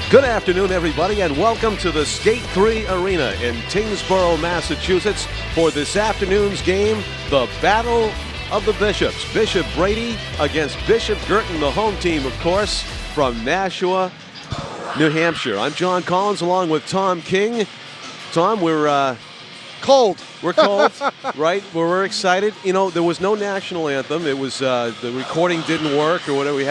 Good afternoon, everybody, and welcome to the Skate 3 Arena in Tyngsborough, Massachusetts for this afternoon's game, the Battle of the Bishops. Bishop Brady against Bishop Guertin, the home team, of course, from NHIAA, New Hampshire. I'm John Collins along with Tom King. Tom, we're cold. We're cold, right? We're excited. You know, there was no national anthem. It was the recording didn't work or whatever. We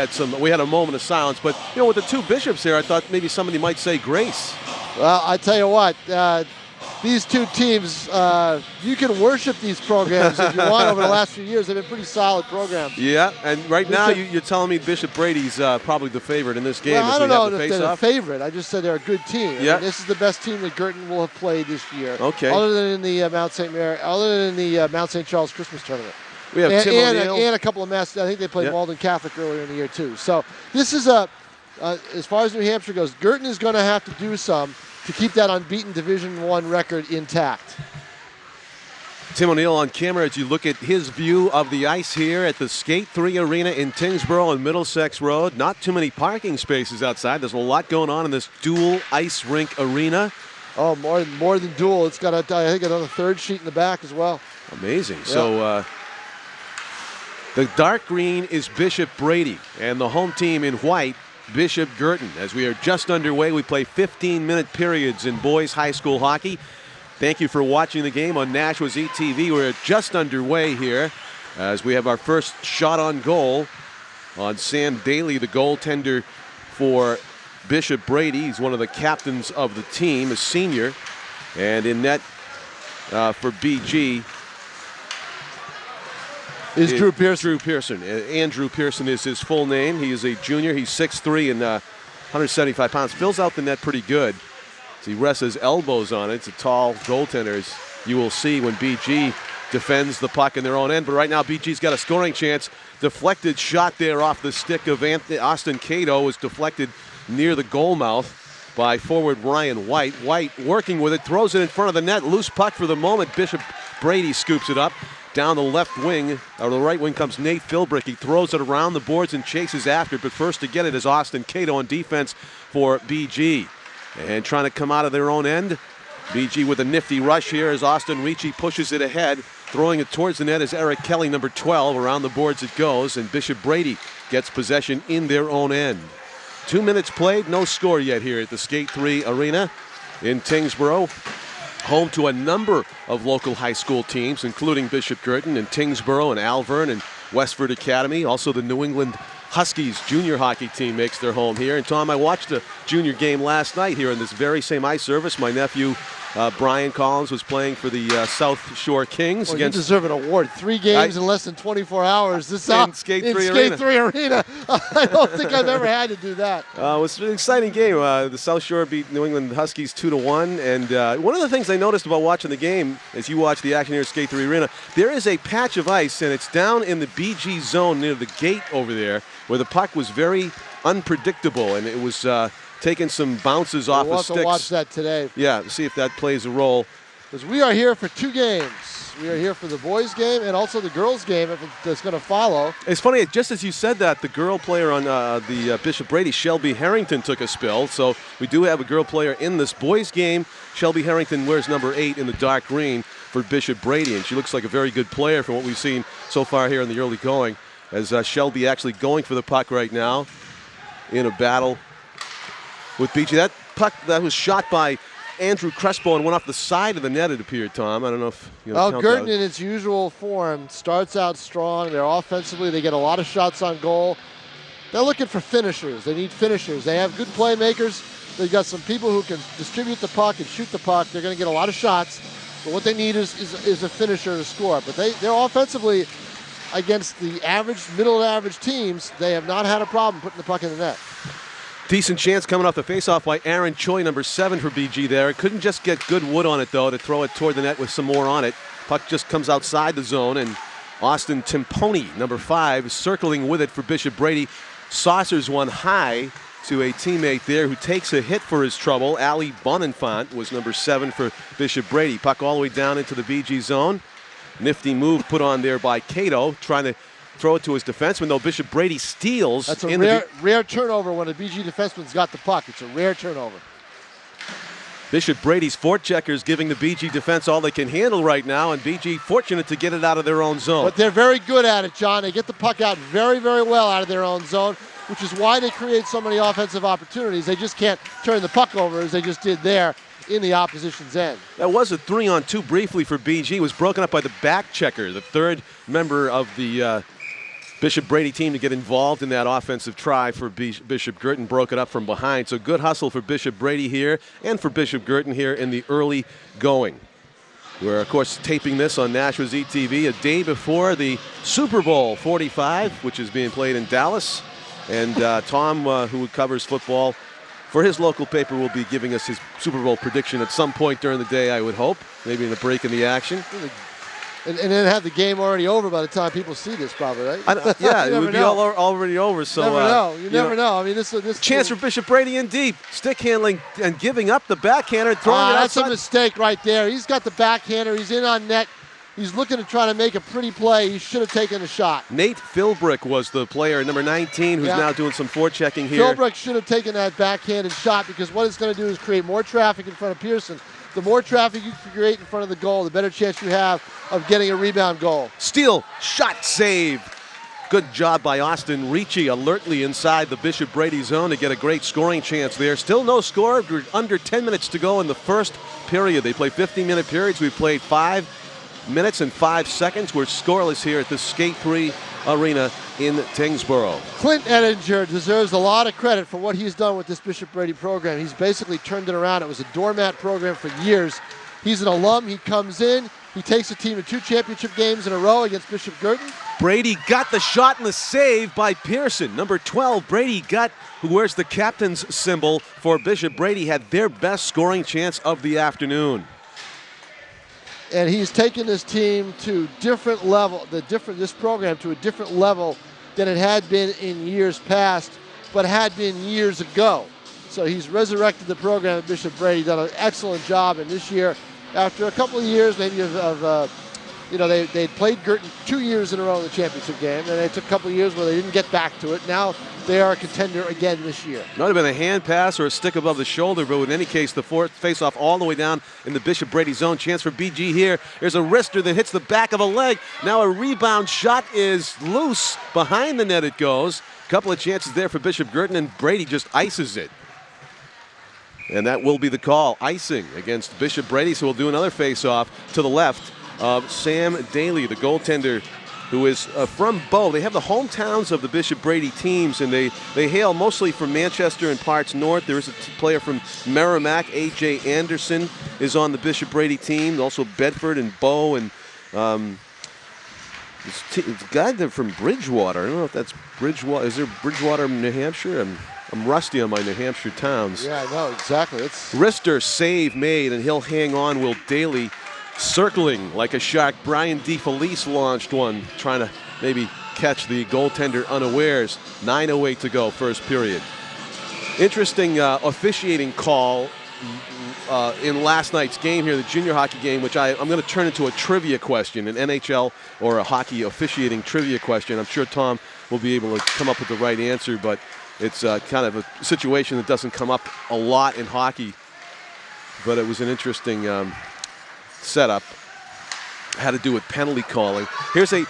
had a moment of silence. But you know, with the two bishops here, I thought maybe somebody might say grace. Well, I tell you what, these two teams, you can worship these programs if you want. Over the last few years, they've been pretty solid programs. Yeah, and right now you're telling me Bishop Brady's probably the favorite in this game. Well, I don't know if they're the off. favorite. I just said they're a good team. Yeah. I mean, this is the best team that Guertin will have played this year. Okay. Other than in the Mount St. Charles Christmas tournament. We have Tim O'Neill. And a couple of I think they played Walden Catholic earlier in the year too. So this is as far as New Hampshire goes, Guertin is going to have to do some to keep that unbeaten Division I record intact. Tim O'Neill on camera as you look at his view of the ice here at the Skate 3 Arena in Tyngsborough and Middlesex Road. Not too many parking spaces outside. There's a lot going on in this dual ice rink arena. Oh, more than dual. It's got, I think, another third sheet in the back as well. Amazing. Yep. So the dark green is Bishop Brady, and the home team in white, Bishop Guertin. As we are just underway, we play 15-minute periods in boys high school hockey. Thank you for watching the game on Nashua's ETV. We're just underway here as we have our first shot on goal on Sam Daly, the goaltender for Bishop Brady. He's one of the captains of the team, a senior. And in net for BG is Drew Pearson. Drew Pearson. Andrew Pearson is his full name. He is a junior. He's 6'3" and 175 pounds. Fills out the net pretty good. So he rests his elbows on it. It's a tall goaltender, as you will see when BG defends the puck in their own end. But right now, BG's got a scoring chance. Deflected shot there off the stick of Austin Cato was deflected near the goal mouth by forward Ryan White. White working with it, throws it in front of the net. Loose puck for the moment. Bishop Brady scoops it up. Down the left wing, or the right wing, comes Nate Philbrick. He throws it around the boards and chases after it, but first to get it is Austin Cato on defense for BG. And trying to come out of their own end. BG with a nifty rush here as Austin Ricci pushes it ahead. Throwing it towards the net is Eric Kelly, number 12. Around the boards it goes, and Bishop Brady gets possession in their own end. 2 minutes played, no score yet here at the Skate 3 Arena in Tyngsborough. Home to a number of local high school teams, including Bishop Guertin and Tyngsborough and Alvern and Westford Academy. Also the New England Huskies junior hockey team makes their home here. And Tom, I watched a junior game last night here in this very same ice surface. My nephew, Brian Collins, was playing for the South Shore Kings. Well, you deserve an award. 3 games in less than 24 hours. This in Skate 3 Arena. I don't think I've ever had to do that. It was an exciting game. The South Shore beat New England Huskies 2-1. And one of the things I noticed about watching the game, as you watch the action here at Skate 3 Arena, there is a patch of ice, and it's down in the BG zone near the gate over there, where the puck was very unpredictable, and it was taking some bounces off the sticks. We'll have to watch that today. Yeah, to see if that plays a role. Because we are here for 2 games. We are here for the boys' game and also the girls' game that's going to follow. It's funny, just as you said that, the girl player on the Bishop Brady, Shelby Harrington, took a spill. So we do have a girl player in this boys' game. Shelby Harrington wears number 8 in the dark green for Bishop Brady, and she looks like a very good player from what we've seen so far here in the early going. As Shelby actually going for the puck right now in a battle with BG. That puck that was shot by Andrew Crespo and went off the side of the net, it appeared, Tom. I don't know if you know. Well, Guertin in its usual form starts out strong. They're offensively, they get a lot of shots on goal. They're looking for finishers. They need finishers. They have good playmakers. They've got some people who can distribute the puck and shoot the puck. They're going to get a lot of shots. But what they need is a finisher to score. But they're offensively, against the average, middle average teams, they have not had a problem putting the puck in the net. Decent chance coming off the faceoff by Aaron Choi, number 7 for BG there. Couldn't just get good wood on it, though, to throw it toward the net with some more on it. Puck just comes outside the zone, and Austin Timponi, number 5, is circling with it for Bishop Brady. Saucers one high to a teammate there who takes a hit for his trouble. Ali Bonenfant was number 7 for Bishop Brady. Puck all the way down into the BG zone. Nifty move put on there by Cato, trying to throw it to his defenseman, though Bishop Brady steals. That's a rare turnover when a BG defenseman's got the puck. It's a rare turnover. Bishop Brady's forecheckers giving the BG defense all they can handle right now, and BG fortunate to get it out of their own zone. But they're very good at it, John. They get the puck out very, very well out of their own zone, which is why they create so many offensive opportunities. They just can't turn the puck over as they just did there in the opposition's end. That was a 3-on-2 briefly for BG. It was broken up by the back checker, the third member of the Bishop Brady team to get involved in that offensive try for Bishop Guertin. Broke it up from behind. So good hustle for Bishop Brady here and for Bishop Guertin here in the early going. We're, of course, taping this on Nashua's ETV a day before the Super Bowl 45, which is being played in Dallas. And Tom, who covers football for his local paper, will be giving us his Super Bowl prediction at some point during the day, I would hope. Maybe in a break in the action. And then have the game already over by the time people see this, probably, right? Yeah, it would be already over. So you never know. I mean, this chance for Bishop Brady in deep, stick handling and giving up the backhander, throwing it that's outside. a mistake right there. He's got the backhander. He's in on net. He's looking to try to make a pretty play. He should have taken a shot. Nate Philbrick was the player, number 19, who's now doing some forechecking here. Philbrick should have taken that backhanded shot, because what it's going to do is create more traffic in front of Pearson. The more traffic you can create in front of the goal, the better chance you have of getting a rebound goal. Steal, shot, save. Good job by Austin Ricci, alertly inside the Bishop Brady zone to get a great scoring chance there. Still no score, under 10 minutes to go in the first period. They play 15-minute periods. We've played 5 minutes and 5 seconds. We're scoreless here at the Skate 3 Arena in Tyngsborough. Clint Ettinger deserves a lot of credit for what he's done with this Bishop Brady program. He's basically turned it around. It was a doormat program for years. He's an alum. He comes in. He takes the team to 2 championship games in a row against Bishop Guertin. Brady got the shot and the save by Pearson. Number 12, Brady Gutt, who wears the captain's symbol for Bishop Brady, had their best scoring chance of the afternoon. And he's taken this team to different level, this program to a different level than it had been in years past, but had been years ago. So he's resurrected the program at Bishop Brady, done an excellent job. And this year, after a couple of years maybe they'd played Guertin 2 years in a row in the championship game, and they took a couple of years where they didn't get back to it. Now they are a contender again this year. Might have been a hand pass or a stick above the shoulder, but in any case, the fourth face-off all the way down in the Bishop Brady zone. Chance for BG here. There's a wrister that hits the back of a leg. Now a rebound shot is loose. Behind the net it goes. A couple of chances there for Bishop Guertin, and Brady just ices it. And that will be the call. Icing against Bishop Brady, so we'll do another face-off to the left of Sam Daly, the goaltender, who is from Bow. They have the hometowns of the Bishop Brady teams, and they hail mostly from Manchester and parts north. There is a player from Merrimack, A.J. Anderson, is on the Bishop Brady team. Also Bedford and Bow, and it's a guy from Bridgewater. I don't know if that's Bridgewater. Is there Bridgewater, New Hampshire? I'm rusty on my New Hampshire towns. Yeah, I know, exactly. Wrister save made, and he'll hang on. Will Daly circling like a shark. Brian DeFelice launched one, trying to maybe catch the goaltender unawares. 9:08 to go, first period. Interesting officiating call in last night's game here, the junior hockey game, which I'm going to turn into a trivia question, an NHL or a hockey officiating trivia question. I'm sure Tom will be able to come up with the right answer, but it's kind of a situation that doesn't come up a lot in hockey. But it was an interesting setup. Had to do with penalty calling. Here's a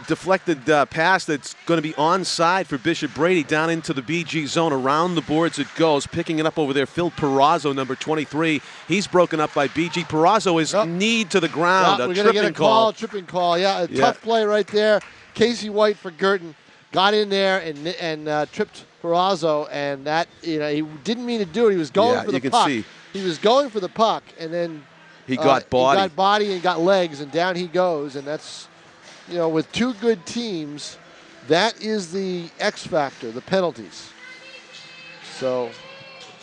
deflected pass that's going to be onside for Bishop Brady down into the BG zone. Around the boards it goes. Picking it up over there, Phil Perazzo, number 23. He's broken up by BG. Perazzo is kneed to the ground. We're going to get a call. Tripping call. Yeah, tough play right there. Casey White for Guertin got in there and tripped Perazzo, and that, he didn't mean to do it. He was going for the puck. See. He was going for the puck, and then he got body. He got body and got legs, and down he goes. And that's, with 2 good teams, that is the X factor, the penalties. So.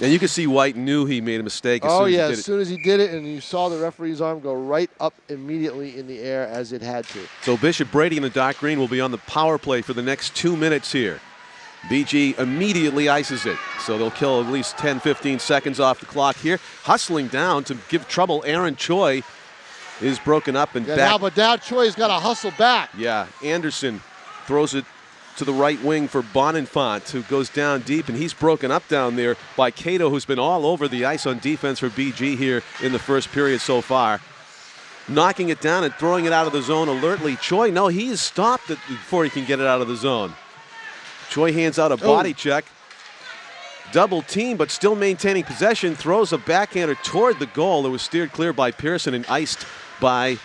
And you can see White knew he made a mistake as soon as he did it. As soon as he did it, and you saw the referee's arm go right up immediately in the air as it had to. So Bishop Brady in the dark green will be on the power play for the next 2 minutes here. BG immediately ices it, so they'll kill at least 10, 15 seconds off the clock here. Hustling down to give trouble. Aaron Choi is broken up and back. But now Choi's got to hustle back. Yeah, Anderson throws it to the right wing for Bonenfant, who goes down deep, and he's broken up down there by Cato, who's been all over the ice on defense for BG here in the first period so far. Knocking it down and throwing it out of the zone alertly. Choi, no, he is stopped before he can get it out of the zone. Choi hands out a body check. Double team, but still maintaining possession. Throws a backhander toward the goal. It was steered clear by Pearson and iced by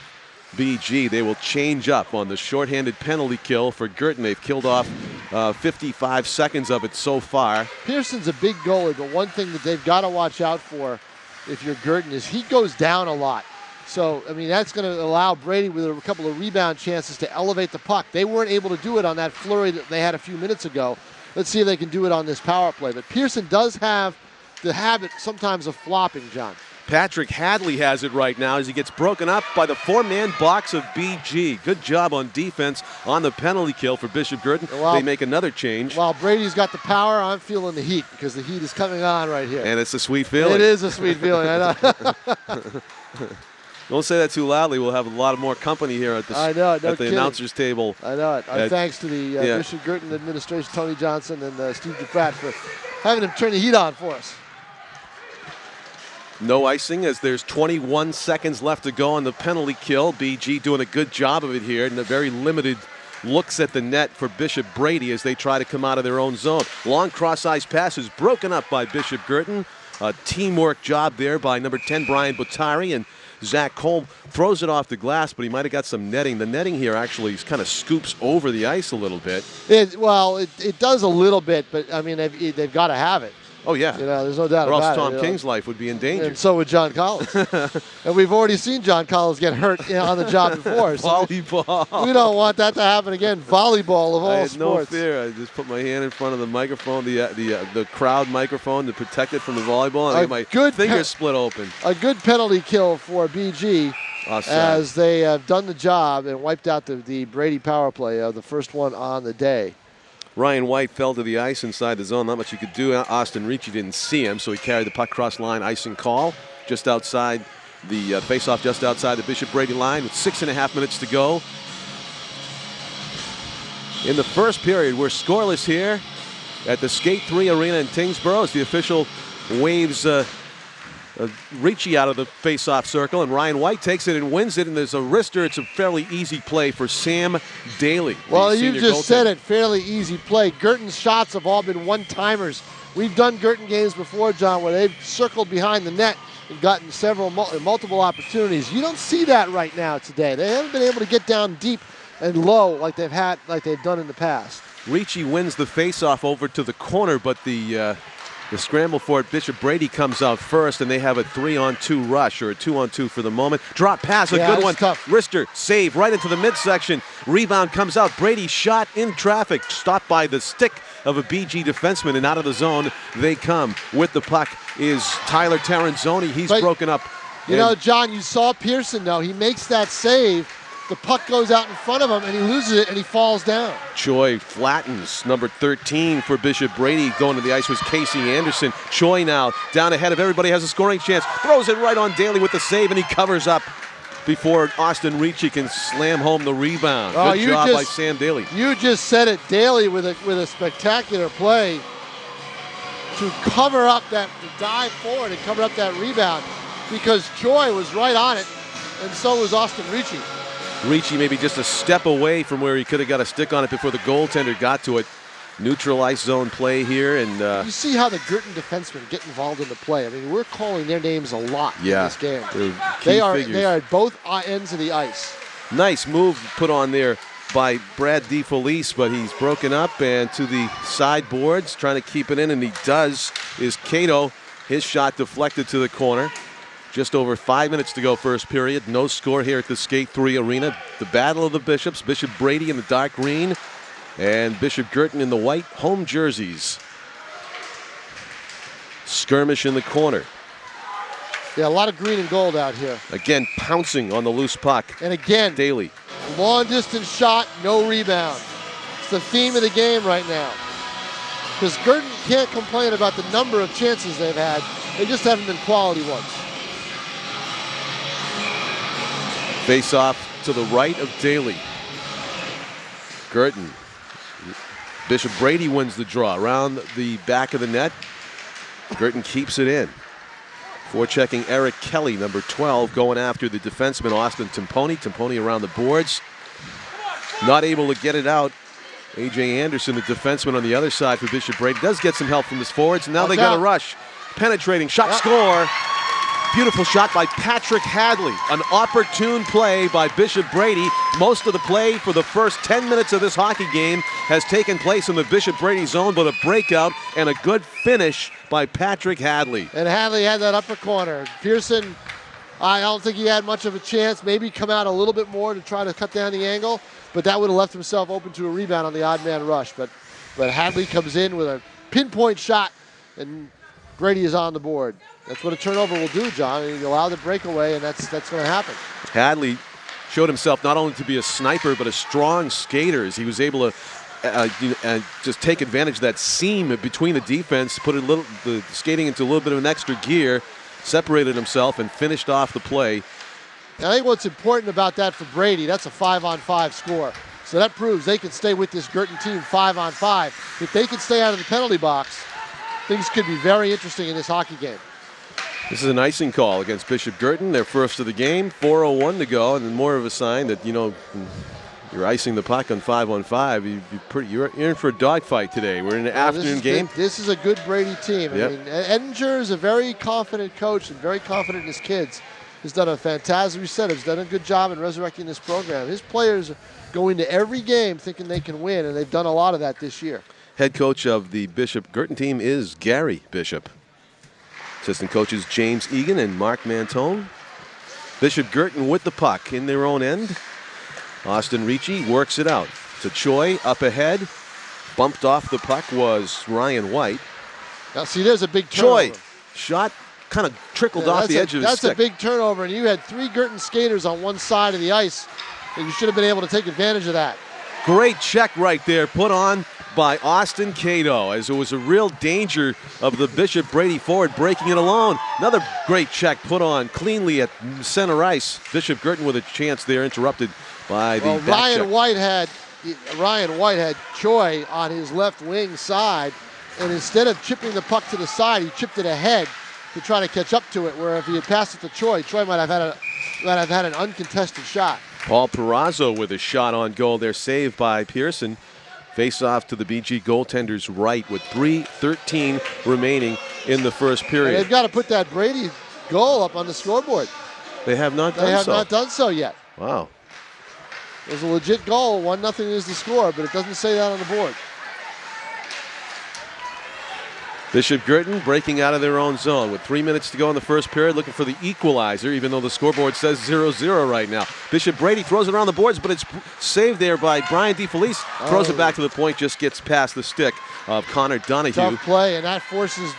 BG. They will change up on the shorthanded penalty kill for Guertin. They've killed off 55 seconds of it so far. Pearson's a big goalie, but one thing that they've got to watch out for if you're Guertin is he goes down a lot. So, I mean, that's going to allow Brady with a couple of rebound chances to elevate the puck. They weren't able to do it on that flurry that they had a few minutes ago. Let's see if they can do it on this power play. But Pearson does have the habit sometimes of flopping, John. Patrick Hadley has it right now as he gets broken up by the four-man box of BG. Good job on defense on the penalty kill for Bishop Guertin. They make another change. While Brady's got the power, I'm feeling the heat because the heat is coming on right here. And it's a sweet feeling. It is a sweet feeling, I know. Don't say that too loudly. We'll have a lot more company here at the announcers table. I know it. Thanks to the Bishop Guertin administration, Tony Johnson and Steve DePratt for having him turn the heat on for us. No icing as there's 21 seconds left to go on the penalty kill. BG doing a good job of it here, and a very limited looks at the net for Bishop Brady as they try to come out of their own zone. Long cross-ice passes broken up by Bishop Guertin. A teamwork job there by number 10, Brian Bottari, and Zach Cole throws it off the glass, but he might have got some netting. The netting here actually kind of scoops over the ice a little bit. It does a little bit, but I mean they've got to have it. Oh yeah, there's no doubt about it. Or else Tom King's life would be in danger. And so would John Collins. And we've already seen John Collins get hurt on the job before. So volleyball. We don't want that to happen again. Volleyball of all I had sports. No fear. I just put my hand in front of the microphone, the crowd microphone, to protect it from the volleyball, and I get my fingers split open. A good penalty kill for BG. Offside. As they have done the job and wiped out the Brady power play, the first one on the day. Ryan White fell to the ice inside the zone. Not much he could do. Austin Ricci didn't see him, so he carried the puck cross line, icing call, just outside the face-off, just outside the Bishop Brady line with 6.5 minutes to go. In the first period, we're scoreless here at the Skate 3 Arena in Tyngsborough as the official waves Ricci out of the face-off circle, and Ryan White takes it and wins it, and there's a wrister. It's a fairly easy play for Sam Daly. Well, you just said it, fairly easy play. Guertin's shots have all been one-timers. We've done Guertin games before, John, where they've circled behind the net and gotten multiple opportunities. You don't see that right now today. They haven't been able to get down deep and low like they've done in the past. Ricci wins the face-off over to the corner, but the scramble for it, Bishop Brady comes out first, and they have a 3-on-2 rush, or a 2-on-2 for the moment. Drop pass, a good one. Tough. Wrister, save right into the midsection. Rebound comes out. Brady shot in traffic, stopped by the stick of a BG defenseman, and out of the zone they come. With the puck is Tyler Taranzoni. He's broken up. You know, John, you saw Pearson, though. He makes that save. The puck goes out in front of him, and he loses it, and he falls down. Choi flattens. Number 13 for Bishop Brady going to the ice was Casey Anderson. Choi now down ahead of everybody, has a scoring chance. Throws it right on Daly with the save, and he covers up before Austin Ricci can slam home the rebound. Good job by Sam Daly. You just said it. Daly with a spectacular play to cover up to dive forward and cover up that rebound, because Choi was right on it, and so was Austin Ricci. Ricci maybe just a step away from where he could have got a stick on it before the goaltender got to it. Neutral ice zone play here, and you see how the Guertin defensemen get involved in the play. I mean, we're calling their names a lot in this game. They are at both ends of the ice. Nice move put on there by Brad DeFelice, but he's broken up and to the sideboards, trying to keep it in, and he does. Is Cato. His shot deflected to the corner. Just over 5 minutes to go first period. No score here at the Skate 3 Arena. The battle of the Bishops. Bishop Brady in the dark green and Bishop Guertin in the white home jerseys. Skirmish in the corner. Yeah, a lot of green and gold out here. Again, pouncing on the loose puck. And again, Daly. Long distance shot, no rebound. It's the theme of the game right now. Because Guertin can't complain about the number of chances they've had. They just haven't been quality ones. Face off to the right of Daly. Guertin Bishop Brady wins the draw. Around the back of the net, Guertin keeps it in. Forechecking Eric Kelly, number 12, going after the defenseman Austin Timponi. Timponi around the boards. Not able to get it out. A.J. Anderson, the defenseman on the other side for Bishop Brady, does get some help from his forwards. And now they got a rush. Penetrating shot, score. Beautiful shot by Patrick Hadley. An opportune play by Bishop Brady. Most of the play for the first 10 minutes of this hockey game has taken place in the Bishop Brady zone, but a breakout and a good finish by Patrick Hadley. And Hadley had that upper corner. Pearson, I don't think he had much of a chance. Maybe come out a little bit more to try to cut down the angle, but that would have left himself open to a rebound on the odd man rush. But Hadley comes in with a pinpoint shot, and Brady is on the board. That's what a turnover will do, John. You allow the breakaway, and that's going to happen. Hadley showed himself not only to be a sniper, but a strong skater, as he was able to just take advantage of that seam between the defense, put the skating into a little bit of an extra gear, separated himself, and finished off the play. And I think what's important about that for Brady, that's a 5-on-5 score. So that proves they can stay with this Guertin team 5-on-5. If they can stay out of the penalty box, things could be very interesting in this hockey game. This is an icing call against Bishop Guertin, their first of the game. 4:01 to go, and more of a sign that, you know, you're icing the puck on 5-on-5. You're in for a dogfight today. We're in an afternoon game. This is a good Brady team. Yep. I mean, Edinger is a very confident coach and very confident in his kids. He's done a fantastic, he's done a good job in resurrecting this program. His players go into every game thinking they can win, and they've done a lot of that this year. Head coach of the Bishop Guertin team is Gary Bishop. Assistant coaches James Egan and Mark Mantone. Bishop Guertin with the puck in their own end. Austin Ricci works it out to Choi up ahead. Bumped off the puck was Ryan White. Now see, there's a big turnover. Choi shot kind of trickled off the edge of his stick. That's a big turnover, and you had 3 Guertin skaters on one side of the ice, and you should have been able to take advantage of that. Great check right there put on by Austin Cato, as it was a real danger of the Bishop Brady forward breaking it alone. Another great check put on cleanly at center ice. Bishop Guertin with a chance there, interrupted by the back Ryan check. White had Choi on his left wing side, and instead of chipping the puck to the side, he chipped it ahead to try to catch up to it, where if he had passed it to Choi might have had an uncontested shot. Paul Perazzo with a shot on goal there, saved by Pearson. Face off to the BG goaltender's right with 3:13 remaining in the first period. And they've got to put that Brady goal up on the scoreboard. They have not done so. They have not done so yet. Wow. It was a legit goal. 1-0 is the score, but it doesn't say that on the board. Bishop Guertin breaking out of their own zone with 3 minutes to go in the first period, looking for the equalizer, even though the scoreboard says 0-0 right now. Bishop Brady throws it around the boards, but it's saved there by Brian DeFelice. Throws it back to the point, just gets past the stick of Connor Donahue. Tough play, and that forces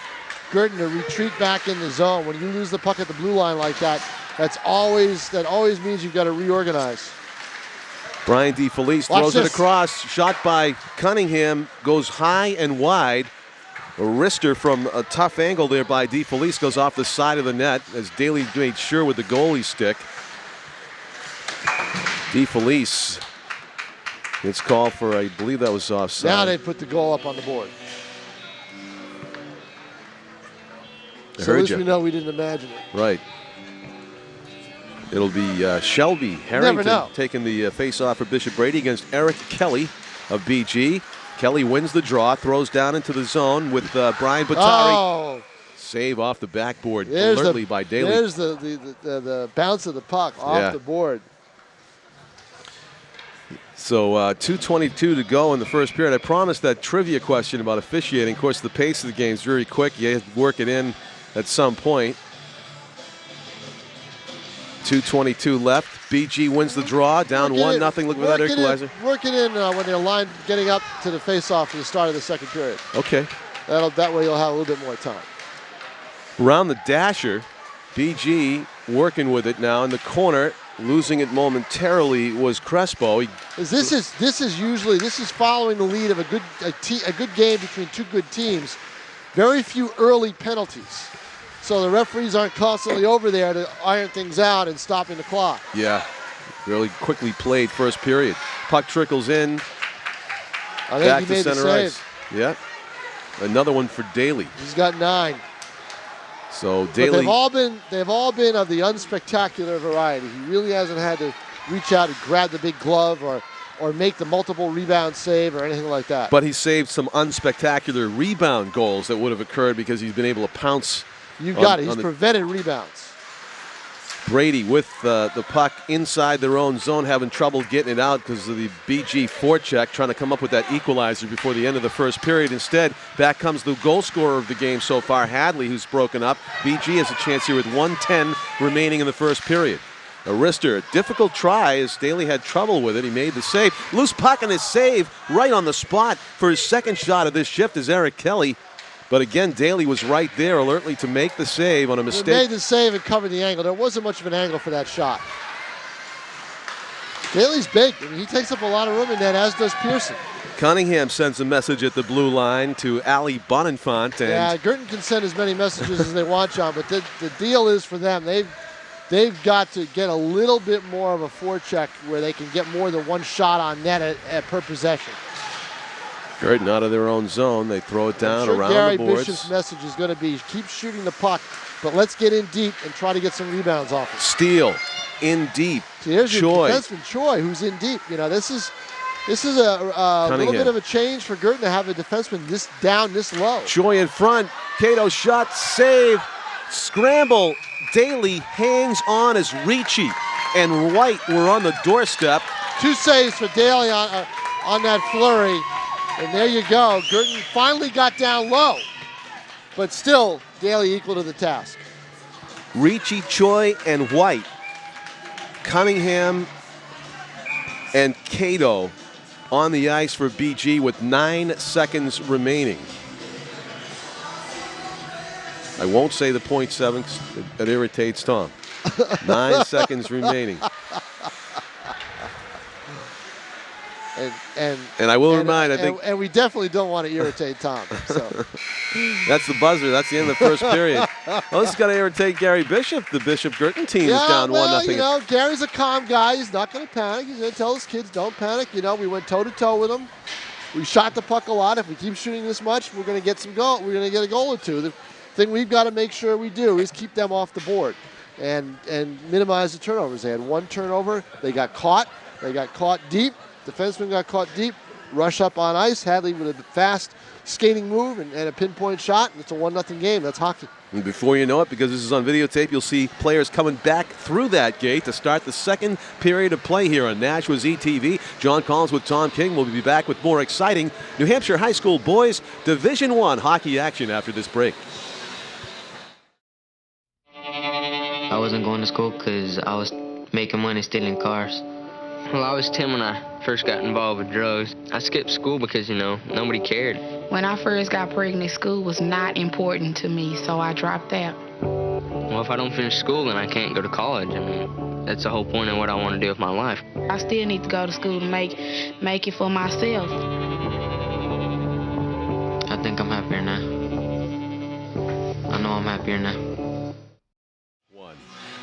Guertin to retreat back in the zone. When you lose the puck at the blue line like that, that always means you've got to reorganize. Brian DeFelice throws it across. Shot by Cunningham, goes high and wide. A wrister from a tough angle there by DeFelice goes off the side of the net, as Daly made sure with the goalie stick. DeFelice gets called for, I believe that was offside. Now they put the goal up on the board. So at least we know we didn't imagine it. Right. It'll be Shelby Harrington taking the face-off for Bishop Brady against Eric Kelly of BG. Kelly wins the draw, throws down into the zone with Brian Batari. Oh. Save off the backboard alertly by Daly. There's the bounce of the puck off the board. So 2:22 to go in the first period. I promised that trivia question about officiating. Of course, the pace of the game is very quick. You have to work it in at some point. 2:22 left. BG wins the draw, down 1-0. Look for that equalizer. Work it in when they're lined getting up to the face-off for the start of the second period. Okay. That way you'll have a little bit more time. Around the dasher, BG working with it now in the corner, losing it momentarily was Crespo. This is following the lead of a good game between two good teams. Very few early penalties. So the referees aren't constantly over there to iron things out and stopping the clock. Yeah, really quickly played first period. Puck trickles in. I think Back he to made the center save. ice. Yeah. Another one for Daly. He's got 9. So But Daly. they've all been of the unspectacular variety. He really hasn't had to reach out and grab the big glove or make the multiple rebound save or anything like that. But he saved some unspectacular rebound goals that would have occurred because he's been able to pounce. You got it. He's prevented rebounds. Brady with the puck inside their own zone, having trouble getting it out because of the BG forecheck, trying to come up with that equalizer before the end of the first period. Instead, back comes the goal scorer of the game so far, Hadley, who's broken up. BG has a chance here with 1:10 remaining in the first period. Arister, difficult try as Daly had trouble with it. He made the save. Loose puck and his save right on the spot for his second shot of this shift is Eric Kelly. But again, Daly was right there alertly to make the save on a mistake. He made the save and covered the angle. There wasn't much of an angle for that shot. Daly's big. I mean, he takes up a lot of room in that, as does Pearson. Cunningham sends a message at the blue line to Ali Bonenfant. And yeah, Guertin can send as many messages as they want, John, but the deal is for them, they've got to get a little bit more of a forecheck where they can get more than one shot on net per possession. Guertin out of their own zone. They throw it down around Gary the boards. Bishop's message is going to be keep shooting the puck, but let's get in deep and try to get some rebounds off it. Steal in deep. See, here's Choi. your defenseman Choi, who's in deep. You know, this is a little bit of a change for Guertin to have a defenseman this down, this low. Choi in front. Cato shot, save, scramble. Daly hangs on as Ricci and White were on the doorstep. 2 saves for Daly on that flurry. And there you go. Guertin finally got down low. But still, Daly equal to the task. Ricci, Choi, and White. Cunningham and Cato on the ice for BG with 9 seconds remaining. I won't say the .7 'cause it irritates Tom. 9 seconds remaining. And I will remind, I think. And we definitely don't want to irritate Tom. So. That's the buzzer. That's the end of the first period. Well, this is going to irritate Gary Bishop. The Bishop Guertin team is down 1-0. You know, Gary's a calm guy. He's not going to panic. He's going to tell his kids, don't panic. You know, we went toe-to-toe with them. We shot the puck a lot. If we keep shooting this much, we're going to get some goal. We're going to get a goal or two. The thing we've got to make sure we do is keep them off the board and minimize the turnovers. They had 1 turnover. They got caught. They got caught deep. Defenseman got caught deep. Rush up on ice. Hadley with a fast skating move and a pinpoint shot. And it's a 1-0 game. That's hockey. And before you know it, because this is on videotape, you'll see players coming back through that gate to start the second period of play here on Nashua's ETV. John Collins with Tom King. We'll be back with more exciting New Hampshire High School Boys Division I hockey action after this break. I wasn't going to school because I was making money stealing cars. Well, I was 10 when I first got involved with drugs. I skipped school because, you know, nobody cared. When I first got pregnant, school was not important to me, so I dropped out. Well, if I don't finish school, then I can't go to college. I mean, that's the whole point of what I want to do with my life. I still need to go to school to make it for myself. I think I'm happier now. I know I'm happier now.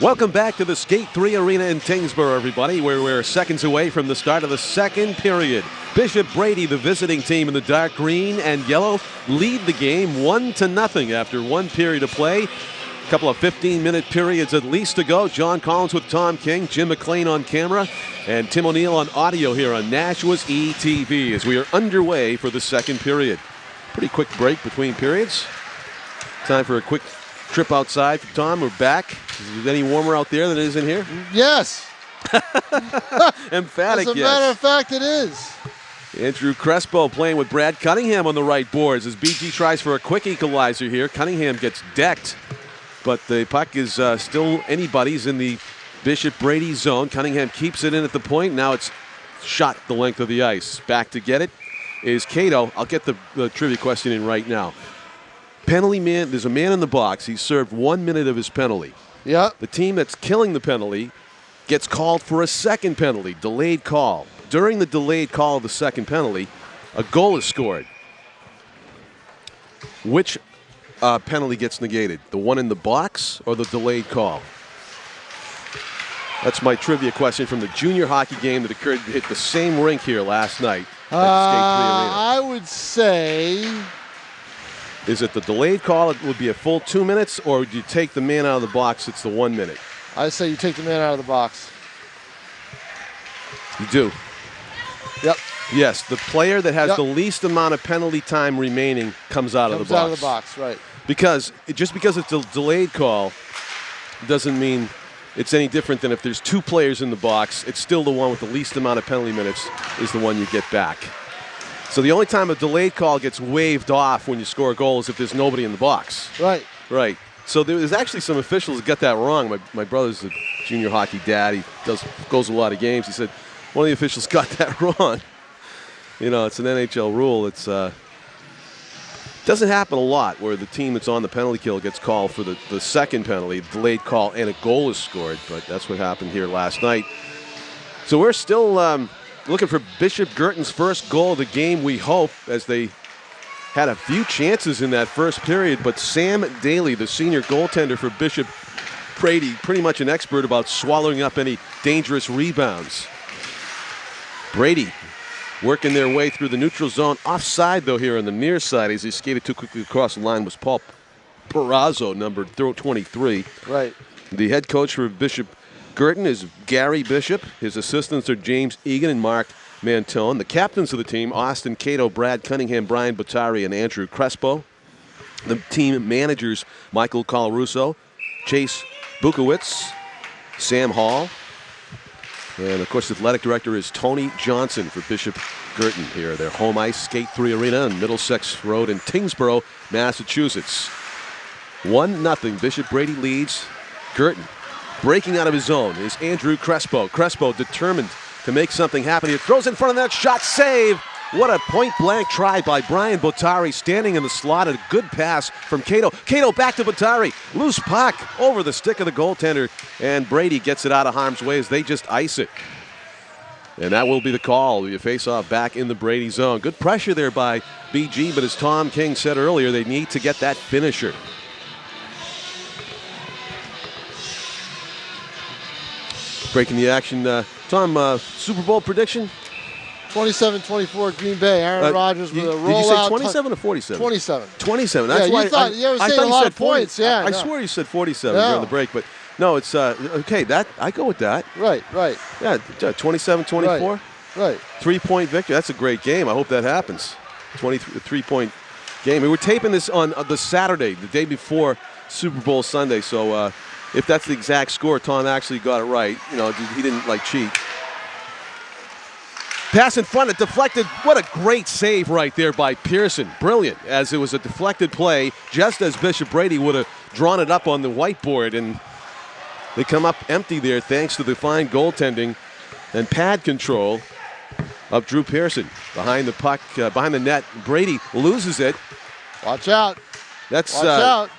Welcome back to the Skate 3 Arena in Tyngsborough, everybody, where we're seconds away from the start of the second period. Bishop Brady, the visiting team in the dark green and yellow, lead the game 1-0 after 1 period of play. A couple of 15-minute periods at least to go. John Collins with Tom King, Jim McLean on camera, and Tim O'Neill on audio here on Nashua's ETV as we are underway for the second period. Pretty quick break between periods. Time for a quick trip outside for Tom. We're back. Is it any warmer out there than it is in here? Yes. Emphatic, As a yes. matter of fact, it is. Andrew Crespo playing with Brad Cunningham on the right boards as BG tries for a quick equalizer here. Cunningham gets decked, but the puck is still anybody's in the Bishop Brady zone. Cunningham keeps it in at the point. Now it's shot the length of the ice. Back to get it is Cato. I'll get the trivia question in right now. Penalty man, there's a man in the box. He's served 1 minute of his penalty. Yeah. The team that's killing the penalty gets called for a second penalty, delayed call. During the delayed call of the second penalty, a goal is scored. Which penalty gets negated? The one in the box or the delayed call? That's my trivia question from the junior hockey game that occurred at the same rink here last night. at the Skate 3 Arena? I would say, Is it the delayed call? It would be a full 2 minutes, or would you take the man out of the box? It's the 1 minute. I say you take the man out of the box. You do. Yep. Yes, the player that has Yep. the least amount of penalty time remaining comes out of the box. Comes out of the box, right. Because just because it's a delayed call doesn't mean it's any different than if there's 2 players in the box. It's still the one with the least amount of penalty minutes is the one you get back. So the only time a delayed call gets waved off when you score a goal is if there's nobody in the box. Right. Right. So there's actually some officials that got that wrong. My brother's a junior hockey dad. He goes to a lot of games. He said one of the officials got that wrong. You know, it's an NHL rule. It's doesn't happen a lot where the team that's on the penalty kill gets called for the second penalty, delayed call, and a goal is scored. But that's what happened here last night. So we're still looking for Bishop Guertin's first goal of the game, we hope, as they had a few chances in that first period. But Sam Daly, the senior goaltender for Bishop Brady, pretty much an expert about swallowing up any dangerous rebounds. Brady working their way through the neutral zone. Offside, though, here on the near side as he skated too quickly across the line was Paul Perazzo, number 23. Right. The head coach for Bishop Guertin is Gary Bishop. His assistants are James Egan and Mark Mantone. The captains of the team, Austin Cato, Brad Cunningham, Brian Bottari, and Andrew Crespo. The team managers, Michael Colarusso, Chase Bukowitz, Sam Hall. And, of course, the athletic director is Tony Johnson for Bishop Guertin here. Their home ice, Skate 3 Arena on Middlesex Road in Tyngsborough, Massachusetts. 1-0. Bishop Brady leads. Guertin breaking out of his zone is Andrew Crespo. Crespo determined to make something happen. He throws in front of that shot. Save. What a point-blank try by Brian Bottari, standing in the slot. A good pass from Cato. Cato back to Bottari. Loose puck over the stick of the goaltender, and Brady gets it out of harm's way as they just ice it. And that will be the call. You face off back in the Brady zone. Good pressure there by BG, but as Tom King said earlier, they need to get that finisher. Breaking the action. Tom, Super Bowl prediction? 27-24 Green Bay. Aaron Rodgers with a rollout. Did you say 27 or 47? 27. 27. Yeah, That's why you thought you were saying a lot of points. Yeah, I swore you said 47 during the break, but no, it's okay. That I go with that. Right. Yeah, 27-24. Right. 3-point victory. That's a great game. I hope that happens. 23-point game. We were taping this on the Saturday, the day before Super Bowl Sunday. So if that's the exact score, Tom actually got it right. You know, he didn't cheat. Pass in front, it deflected. What a great save right there by Pearson. Brilliant, as it was a deflected play, just as Bishop Brady would have drawn it up on the whiteboard. And they come up empty there thanks to the fine goaltending and pad control of Drew Pearson. Behind the puck, behind the net, Brady loses it. Watch out. That's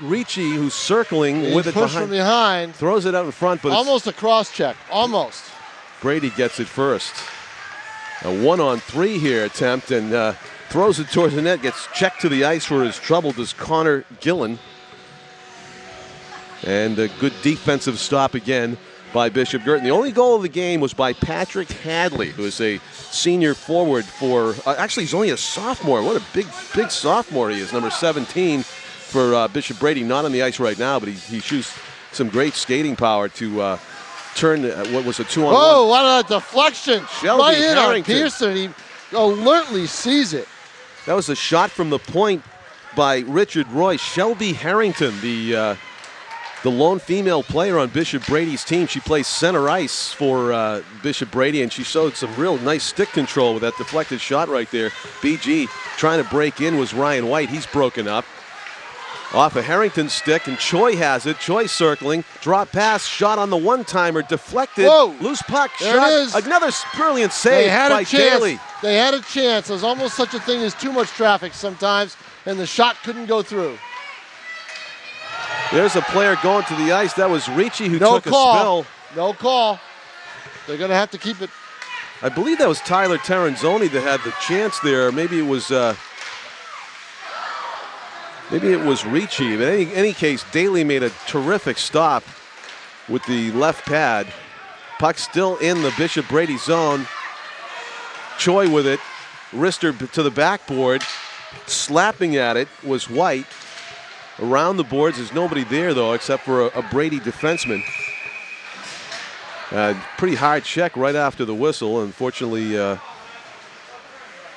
Ricci who's circling with it from behind. Throws it out in front, but almost a cross check. Almost. Brady gets it first. A 1-on-3 here attempt, and throws it towards the net, gets checked to the ice where his trouble does Connor Gillen. And a good defensive stop again by Bishop Guertin. The only goal of the game was by Patrick Hadley, who is a senior forward for, actually he's only a sophomore. What a big sophomore he is, number 17 for Bishop Brady. Not on the ice right now, but he shows some great skating power to turn what was a 2-on-1. Whoa, what a deflection. Shelby right in on Harrington. Pearson. He alertly sees it. That was a shot from the point by Richard Royce. Shelby Harrington, the lone female player on Bishop Brady's team. She plays center ice for Bishop Brady, and she showed some real nice stick control with that deflected shot right there. BG trying to break in was Ryan White. He's broken up. Off a Harrington stick, and Choi has it. Choi circling, drop pass, shot on the one-timer, deflected. Whoa. Loose puck, There shot. it is. Another brilliant save by Daly. They had a chance. There's almost such a thing as too much traffic sometimes, and the shot couldn't go through. There's a player going to the ice. That was Ricci who No took a call. spill. No call. They're going to have to keep it. I believe that was Tyler Terranzoni that had the chance there. Maybe it was Ricci. But in any case, Daly made a terrific stop with the left pad. Puck still in the Bishop Brady zone. Choi with it. wrister to the backboard. Slapping at it was White. Around the boards, there's nobody there, though, except for a Brady defenseman. Pretty hard check right after the whistle. Unfortunately,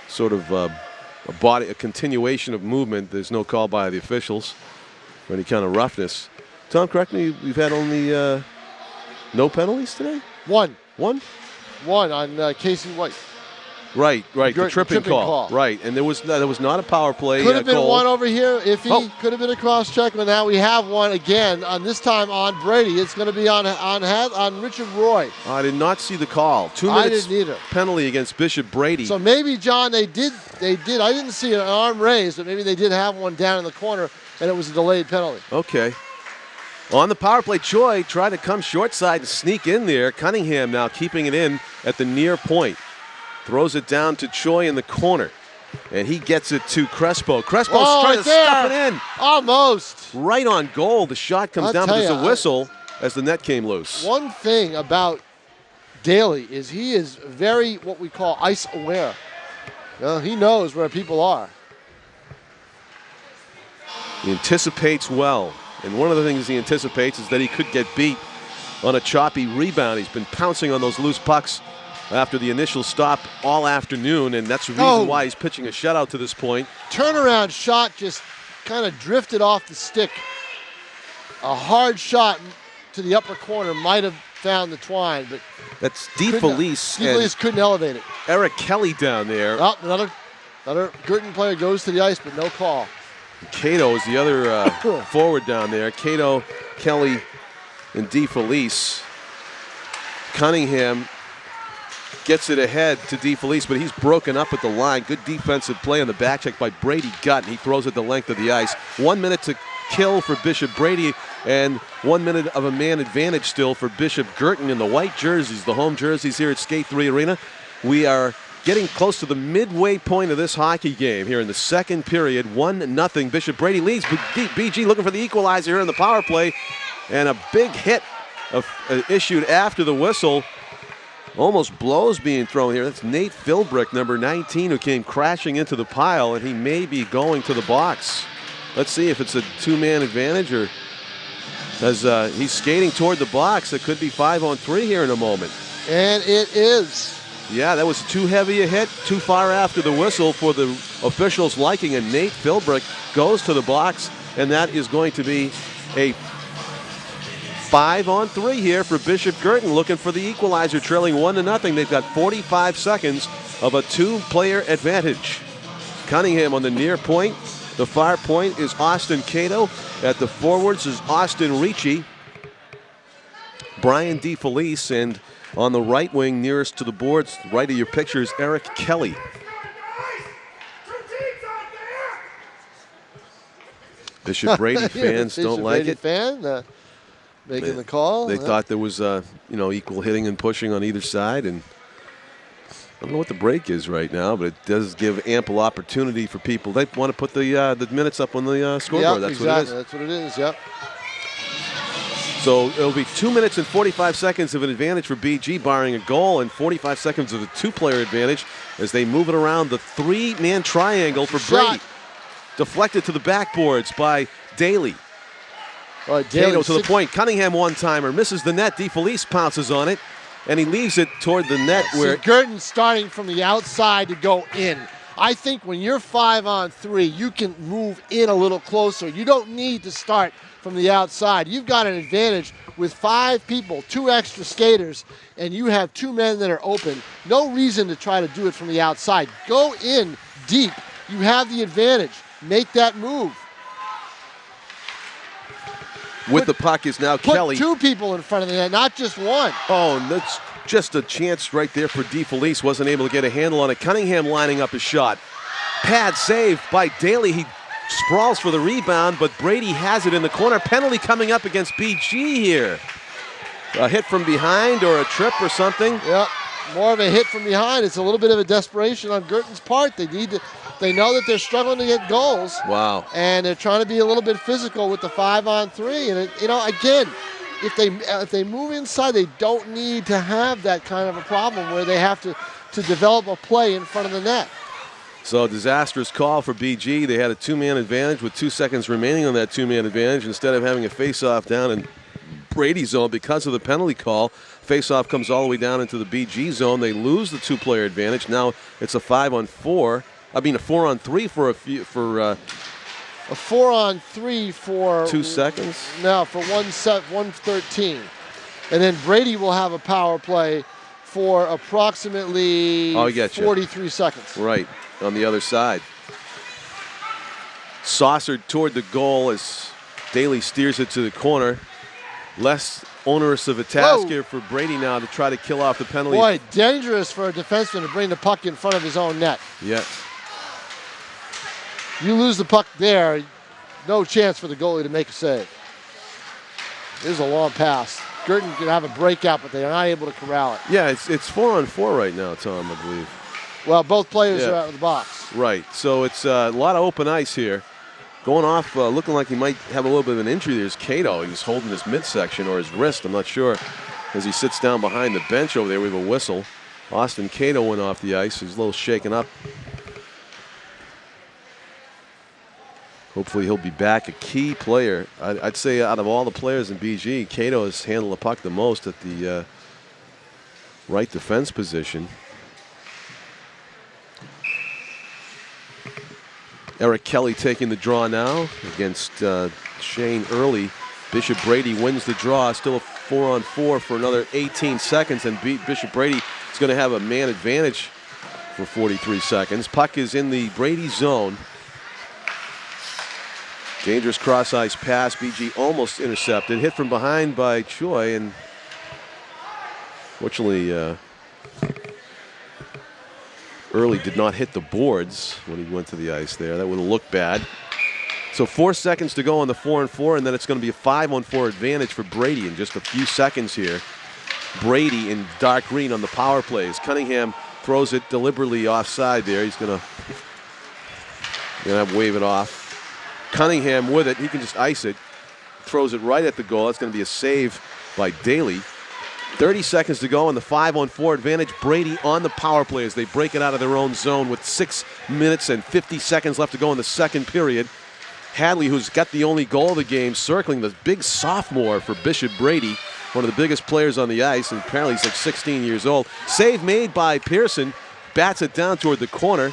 sort of a continuation of movement. There's no call by the officials for any kind of roughness. Tom, correct me, we've had only no penalties today? One on Casey White. Right. The tripping call. Right, and there was not a power play. Could have been goal. one over here. If he could have been a cross check, but now we have one again. On this time on Brady, it's going to be on Richard Roy. I did not see the call. 2 minutes I didn't either. Penalty against Bishop Brady. So maybe, John, they did. I didn't see an arm raised, but maybe they did have one down in the corner, and it was a delayed penalty. Okay. On the power play, Choi tried to come short side and sneak in there. Cunningham now keeping it in at the near point. Throws it down to Choi in the corner. And he gets it to Crespo. Crespo's trying to stuff it in. Almost. Right on goal. The shot comes down, but there's a whistle as the net came loose. One thing about Daly is he is very what we call ice aware. He knows where people are. He anticipates well. And one of the things he anticipates is that he could get beat on a choppy rebound. He's been pouncing on those loose pucks after the initial stop all afternoon, and that's the reason why he's pitching a shutout to this point. Turnaround shot just kind of drifted off the stick. A hard shot to the upper corner might have found the twine, but that's DeFelice. DeFelice couldn't elevate it. Eric Kelly down there. Oh, another Guertin player goes to the ice, but no call. Cato is the other forward down there. Cato, Kelly, and DeFelice. Cunningham gets it ahead to DeFelice, but he's broken up at the line. Good defensive play on the back check by Brady Guertin. He throws it the length of the ice. 1 minute to kill for Bishop Brady, and 1 minute of a man advantage still for Bishop Guertin in the white jerseys, the home jerseys here at Skate 3 Arena. We are getting close to the midway point of this hockey game here in the second period. 1-0. Bishop Brady leads. BG looking for the equalizer here in the power play, and a big hit issued after the whistle. Almost blows being thrown here. That's Nate Philbrick, number 19, who came crashing into the pile, and he may be going to the box. Let's see if it's a two-man advantage, or as he's skating toward the box. It could be 5-on-3 here in a moment. And it is. Yeah, that was too heavy a hit, too far after the whistle for the officials' liking, and Nate Philbrick goes to the box, and that is going to be a 5-on-3 here for Bishop Guertin, looking for the equalizer, trailing 1-0. They've got 45 seconds of a two-player advantage. Cunningham on the near point. The far point is Austin Cato. At the forwards is Austin Ricci, Brian DeFelice, and on the right wing nearest to the boards, right of your picture, is Eric Kelly. Bishop Brady fans don't like it. Making the call. They thought there was, equal hitting and pushing on either side, and I don't know what the break is right now, but it does give ample opportunity for people. They want to put the minutes up on the scoreboard. Yep, That's what it is. That's what it is. Yep. So it'll be 2 minutes and 45 seconds of an advantage for BG, barring a goal, and 45 seconds of a two-player advantage as they move it around the three-man triangle for Brady. Deflected to the backboards by Daly. Cato to the point. Cunningham one-timer. Misses the net. DeFelice pounces on it. And he leaves it toward the net where... Guertin starting from the outside to go in. I think when you're 5-on-3, you can move in a little closer. You don't need to start from the outside. You've got an advantage with 5 people, 2 extra skaters, and you have 2 men that are open. No reason to try to do it from the outside. Go in deep. You have the advantage. Make that move. With the puck is now Kelly. Put 2 people in front of the net, not just one. Oh, and that's just a chance right there for DeFelice. Wasn't able to get a handle on it. Cunningham lining up his shot. Pad save by Daly. He sprawls for the rebound, but Brady has it in the corner. Penalty coming up against BG here. A hit from behind or a trip or something. Yep, more of a hit from behind. It's a little bit of a desperation on Guertin's part. They know that they're struggling to get goals. Wow. And they're trying to be a little bit physical with the 5-on-3. And, again, if they move inside, they don't need to have that kind of a problem where they have to develop a play in front of the net. So disastrous call for BG. They had a 2-man advantage with 2 seconds remaining on that 2-man advantage. Instead of having a face-off down in Brady zone because of the penalty call, face-off comes all the way down into the BG zone. They lose the 2-player advantage. Now it's a 5-on-4. I mean a 4-on-3 for a 4-on-3 for 2 seconds. No, for 113. And then Brady will have a power play for approximately 43 seconds. Right, on the other side. Saucered toward the goal as Daly steers it to the corner. Less onerous of a task here for Brady now to try to kill off the penalty. Boy, dangerous for a defenseman to bring the puck in front of his own net. Yeah. You lose the puck there, no chance for the goalie to make a save. There's a long pass. Guertin can have a breakout, but they are not able to corral it. Yeah, it's 4-on-4 right now, Tom, I believe. Well, both players are out of the box. Right, so it's a lot of open ice here. Going off, looking like he might have a little bit of an injury. There's Cato. He's holding his midsection or his wrist, I'm not sure, as he sits down behind the bench over there with a whistle. Austin Cato went off the ice. He's a little shaken up. Hopefully he'll be back. A key player. I'd say out of all the players in BG, Cato has handled the puck the most at the right defense position. Eric Kelly taking the draw now against Shane Early. Bishop Brady wins the draw. Still a 4-on-4 for another 18 seconds, and Bishop Brady is going to have a man advantage for 43 seconds. Puck is in the Brady zone. Dangerous cross-ice pass. BG almost intercepted. Hit from behind by Choi, and fortunately Early did not hit the boards when he went to the ice there. That would have looked bad. So 4 seconds to go on the 4-on-4, and then it's going to be a 5-on-4 advantage for Brady in just a few seconds here. Brady in dark green on the power plays. Cunningham throws it deliberately offside there. He's going to wave it off. Cunningham with it. He can just ice it. Throws it right at the goal. That's going to be a save by Daly. 30 seconds to go on the 5-on-4 advantage. Brady on the power play as they break it out of their own zone with 6 minutes and 50 seconds left to go in the second period. Hadley, who's got the only goal of the game, circling the big sophomore for Bishop Brady, one of the biggest players on the ice, and apparently he's like 16 years old. Save made by Pearson. Bats it down toward the corner.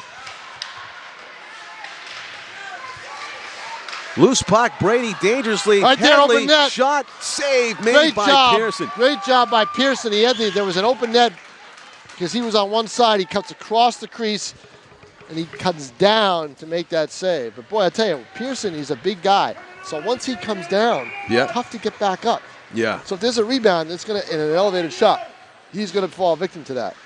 Loose puck, Brady dangerously. Right there, Hadley, open net. Shot, save made by Pearson. Great job by Pearson. There was an open net because he was on one side. He cuts across the crease and he cuts down to make that save. But boy, I tell you, Pearson, he's a big guy. So once he comes down, tough to get back up. Yeah. So if there's a rebound, it's gonna in an elevated shot, he's gonna fall victim to that.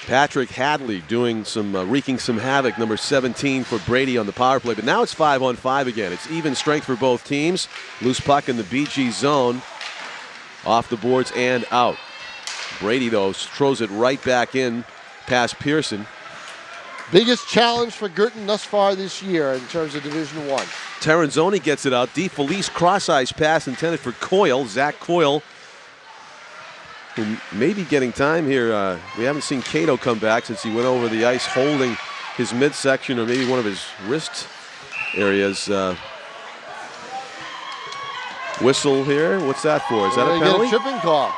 Patrick Hadley doing some wreaking some havoc, number 17 for Brady on the power play. But now it's 5-on-5 again. It's even strength for both teams. Loose puck in the BG zone, off the boards and out. Brady, though, throws it right back in past Pearson. Biggest challenge for Guertin thus far this year in terms of Division I. Terranzoni gets it out. DeFelice cross-ice pass intended for Coyle. Zach Coyle, who may be getting time here. We haven't seen Cato come back since he went over the ice holding his midsection or maybe one of his wrist areas. Whistle here. What's that for? Is that a penalty? Get a tripping call.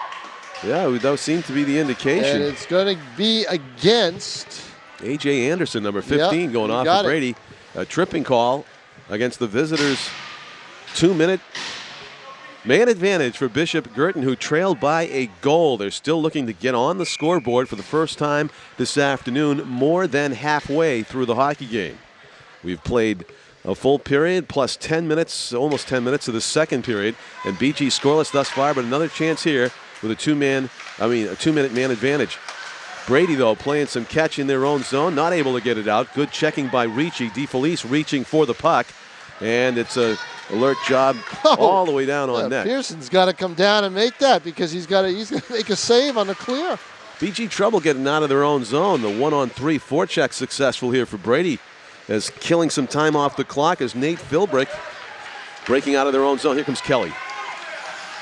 Yeah, that seemed to be the indication. And it's going to be against A.J. Anderson, number 15, going off for Brady. A tripping call against the visitors. 2-minute man advantage for Bishop Guertin, who trailed by a goal. They're still looking to get on the scoreboard for the first time this afternoon, more than halfway through the hockey game. We've played a full period plus 10 minutes, almost 10 minutes of the second period, and BG scoreless thus far, but another chance here with a 2-minute man advantage. Brady, though, playing some catch in their own zone, not able to get it out. Good checking by Ricci. DeFelice reaching for the puck, and it's a alert job all the way down on net. Pearson's got to come down and make that because he's got to make a save on the clear. BG trouble getting out of their own zone. The 1-on-3 forecheck successful here for Brady, as killing some time off the clock as Nate Philbrick breaking out of their own zone. Here comes Kelly.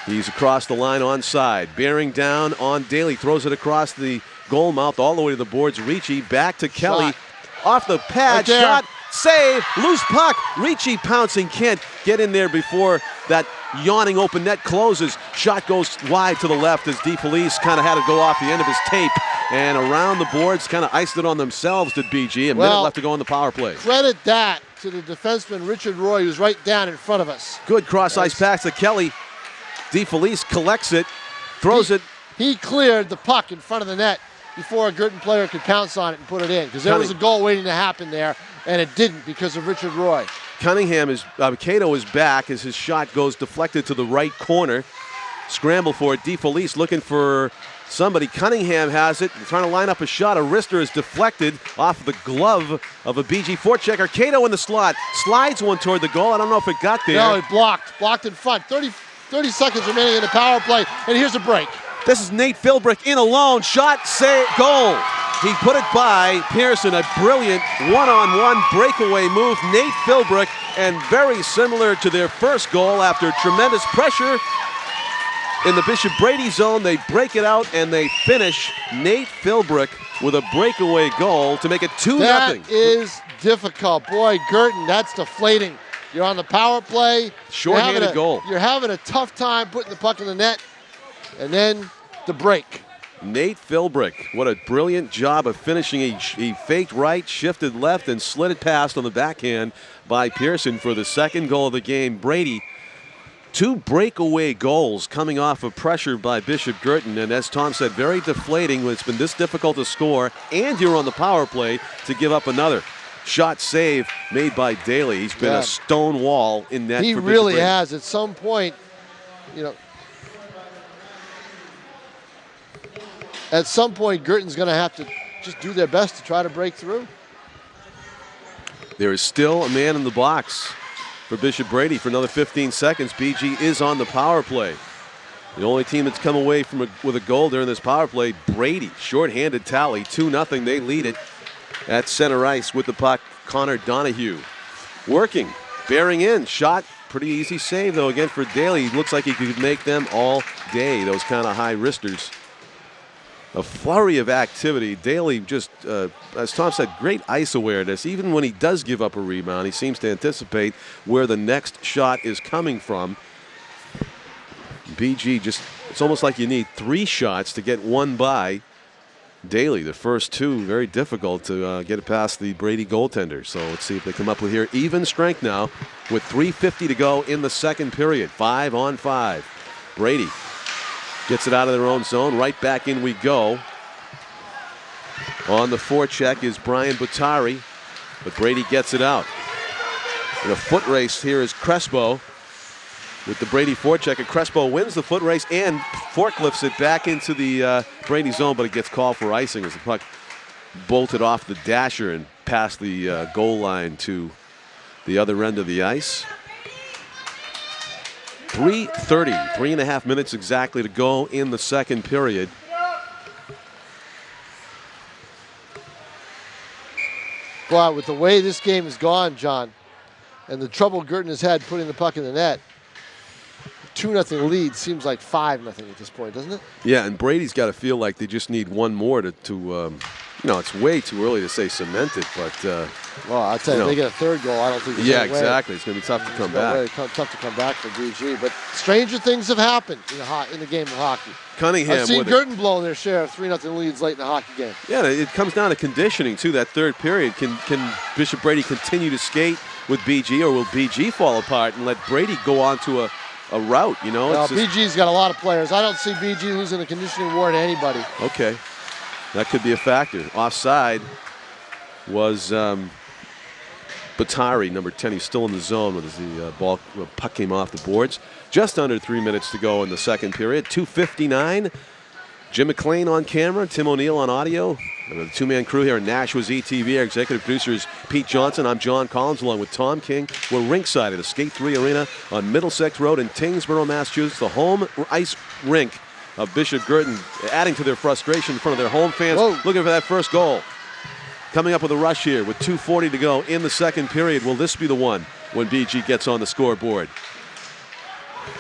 He's across the line onside, bearing down on Daly, throws it across the goal mouth all the way to the boards. Ricci back to Kelly. off the pad, Right there. shot, save, loose puck. Ricci pouncing, can't get in there before that yawning open net closes. Shot goes wide to the left as DeFelice kind of had to go off the end of his tape. And around the boards, kind of iced it on themselves, did BG. A minute left to go on the power play. Credit that to the defenseman, Richard Roy, who's right down in front of us. Good cross-ice pass to Kelly. DeFelice collects it, throws it. He cleared the puck in front of the net before a Guertin player could pounce on it and put it in, because there was a goal waiting to happen there, and it didn't because of Richard Roy. Cunningham is, Cato is back as his shot goes deflected to the right corner. Scramble for it. DeFelice looking for somebody. Cunningham has it, trying to line up a shot. A wrister is deflected off the glove of a BG forechecker. Cato in the slot, slides one toward the goal. I don't know if it got there. No, it blocked in front. 30 seconds remaining in the power play, and here's a break. This is Nate Philbrick in alone. Shot, save, goal. He put it by Pearson. A brilliant one-on-one breakaway move. Nate Philbrick, and very similar to their first goal after tremendous pressure in the Bishop Brady zone. They break it out and they finish. Nate Philbrick with a breakaway goal to make it 2-0. That is difficult. Boy, Guertin, that's deflating. You're on the power play. Short-handed goal. You're having a tough time putting the puck in the net. And then the break. Nate Philbrick, what a brilliant job of finishing. He faked right, shifted left, and slid it past on the backhand by Pearson for the second goal of the game. Brady, 2 breakaway goals coming off of pressure by Bishop Guertin, and as Tom said, very deflating when it's been this difficult to score, and you're on the power play to give up another. Shot save made by Daly. He's been a stone wall in net. He for Bishop really Brady. has. At some point, Guertin's going to have to just do their best to try to break through. There is still a man in the box for Bishop Brady for another 15 seconds. BG is on the power play. The only team that's come away from with a goal during this power play, Brady. Short-handed tally, 2-0. They lead it at center ice with the puck. Connor Donahue working, bearing in, shot. Pretty easy save, though, again for Daly. Looks like he could make them all day, those kind of high wristers. A flurry of activity. Daly just, as Tom said, great ice awareness. Even when he does give up a rebound, he seems to anticipate where the next shot is coming from. BG just, it's almost like you need 3 shots to get one by Daly. The first 2, very difficult to get it past the Brady goaltender. So let's see if they come up with here. Even strength now with 3:50 to go in the second period. 5-on-5. Brady gets it out of their own zone. Right back in we go. On the forecheck is Brian Bottari, but Brady gets it out. In a foot race here is Crespo with the Brady forecheck, and Crespo wins the foot race and forklifts it back into the Brady zone, but it gets called for icing as the puck bolted off the dasher and past the goal line to the other end of the ice. 3:30, 3.5 minutes exactly to go in the second period. But with the way this game has gone, John, and the trouble Guertin has had putting the puck in the net, 2-0 lead seems like 5-0 at this point, doesn't it? Yeah, and Brady's got to feel like they just need one more to it's way too early to say cemented, but well, I'll tell you, if they get a third goal, I don't think there's any way. Exactly. It's going to be tough to come back. Tough to come back for BG, but stranger things have happened in the game of hockey. Cunningham I've seen with Guertin blow their share of 3-0 leads late in the hockey game. Yeah, it comes down to conditioning too. That third period, can Bishop Brady continue to skate with BG, or will BG fall apart and let Brady go on to a route? Well, BG's got a lot of players. I don't see BG losing a conditioning war to anybody. Okay, that could be a factor. Offside was Bottari, number 10. He's still in the zone as the puck came off the boards. Just under 3 minutes to go in the second period. 2:59. Jim McLean on camera, Tim O'Neill on audio. And the two-man crew here in Nashua's ETV. Our executive producer is Pete Johnson. I'm John Collins along with Tom King. We're ringside at the Skate 3 Arena on Middlesex Road in Tyngsborough, Massachusetts. The home ice rink of Bishop Guertin, adding to their frustration in front of their home fans. Whoa. Looking for that first goal. Coming up with a rush here with 2:40 to go in the second period. Will this be the one when BG gets on the scoreboard?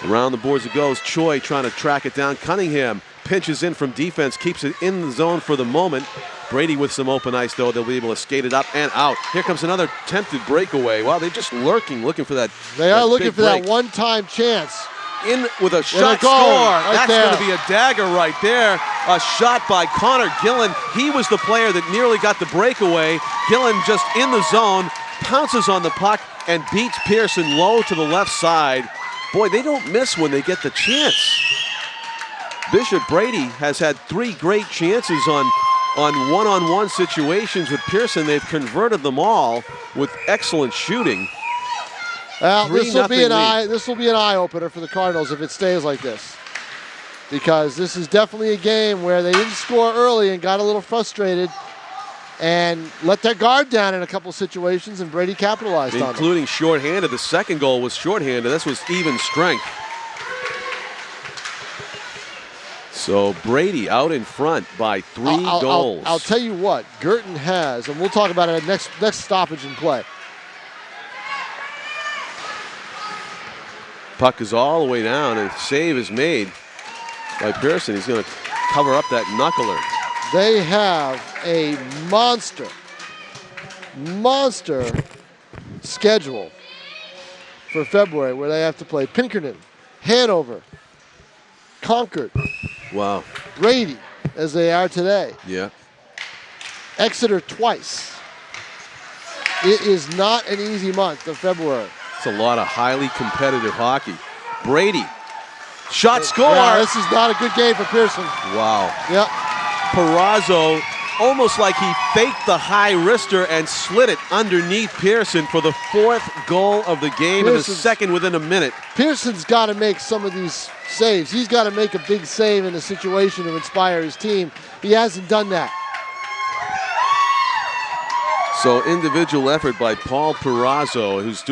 Around the boards it goes. Choi trying to track it down. Cunningham pinches in from defense, keeps it in the zone for the moment. Brady with some open ice, though. They'll be able to skate it up and out. Here comes another attempted breakaway. Wow, they're just looking for that. They are looking for break. that one-time chance. In with a shot goal, score. right That's there. going to be a dagger right there. A shot by Connor Gillen. He was the player that nearly got the breakaway. Gillen just in the zone, pounces on the puck and beats Pearson low to the left side. Boy, they don't miss when they get the chance. Bishop Brady has had 3 great chances on one-on-one situations with Pearson. They've converted them all with excellent shooting. Well, this will be an lead. eye opener for the Cardinals if it stays like this, because this is definitely a game where they didn't score early and got a little frustrated and let their guard down in a couple situations, and Brady capitalized on it. Including shorthanded. The second goal was shorthanded. This was even strength. So Brady out in front by 3 goals. I'll tell you what, Guertin has, and we'll talk about it at next stoppage in play. Puck is all the way down, and save is made by Pearson. He's going to cover up that knuckler. They have a monster schedule for February, where they have to play Pinkerton, Hanover, Concord, Wow. Brady, as they are today, Yeah. Exeter twice. It is not an easy month of February. It's a lot of highly competitive hockey. Brady, shot score. Yeah, this is not a good game for Pearson. Wow. Yep. Perazo, almost like he faked the high wrister and slid it underneath Pearson for the 4th goal of the game, and the second within a minute. Pearson's got to make some of these saves. He's got to make a big save in a situation to inspire his team. He hasn't done that. So individual effort by Paul Perazo, who's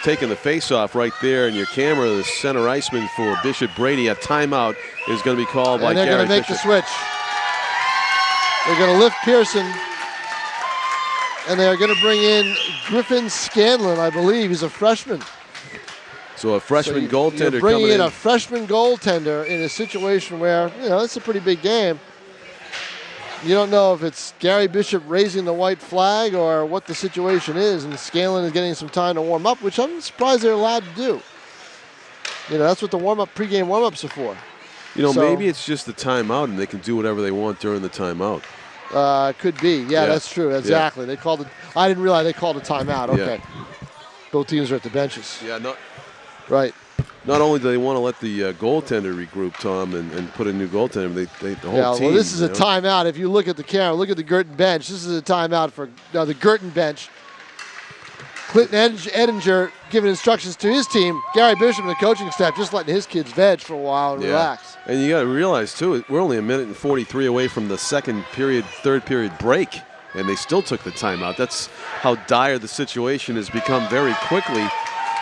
taking the face-off right there in your camera. The center iceman for Bishop Brady. A timeout is going to be called by Gary Bishop. And they're going to make the switch. They're going to lift Pearson, and they're going to bring in Griffin Scanlon, I believe. He's a freshman. So a freshman goaltender you're bringing coming in. a freshman goaltender in a situation where, it's a pretty big game. You don't know if it's Gary Bishop raising the white flag or what the situation is, and Scanlon is getting some time to warm up, which I'm surprised they're allowed to do. That's what the pregame warm-ups are for. Maybe it's just the timeout, and they can do whatever they want during the timeout. Could be. Yeah, that's true. Exactly. Yeah. I didn't realize they called a timeout. Okay. Yeah. Both teams are at the benches. Yeah, Right. Not only do they want to let the goaltender regroup, Tom, and put a new goaltender, the whole team. Well, this is a timeout. If you look at the camera, look at the Guertin bench. This is a timeout for the Guertin bench. Clinton Edinger giving instructions to his team. Gary Bishop and the coaching staff just letting his kids veg for a while and relax. And you got to realize, too, we're only 1:43 away from the third period break, and they still took the timeout. That's how dire the situation has become very quickly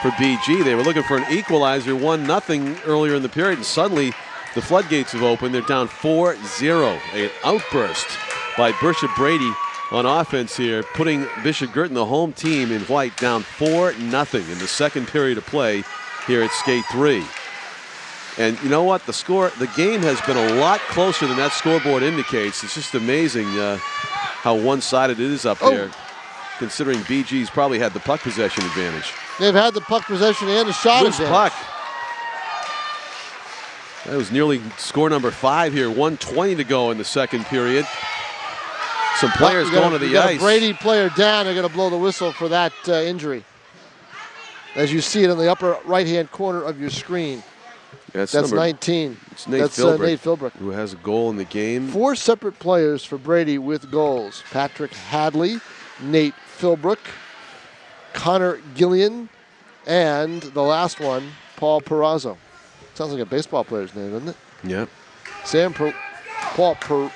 for BG. They were looking for an equalizer, 1-0 earlier in the period, and suddenly the floodgates have opened. They're down 4-0. An outburst by Bishop Brady on offense here, putting Bishop Guertin, the home team in white, down 4-0 in the second period of play here at Skate 3. And you know what? The game has been a lot closer than that scoreboard indicates. It's just amazing how one-sided it is up there, considering BG's probably had the puck possession advantage. They've had the puck possession and the shot advantage. Puck. That was nearly score number 5 here. 1:20 to go in the second period. Some players going to the ice. A Brady player down. They're going to blow the whistle for that injury. As you see it in the upper right-hand corner of your screen. That's 19. It's Nate Philbrook, who has a goal in the game. 4 separate players for Brady with goals. Patrick Hadley, Nate Philbrook, Connor Gillian, and the last one, Paul Perazo. Sounds like a baseball player's name, doesn't it? Yeah. Paul Perazo.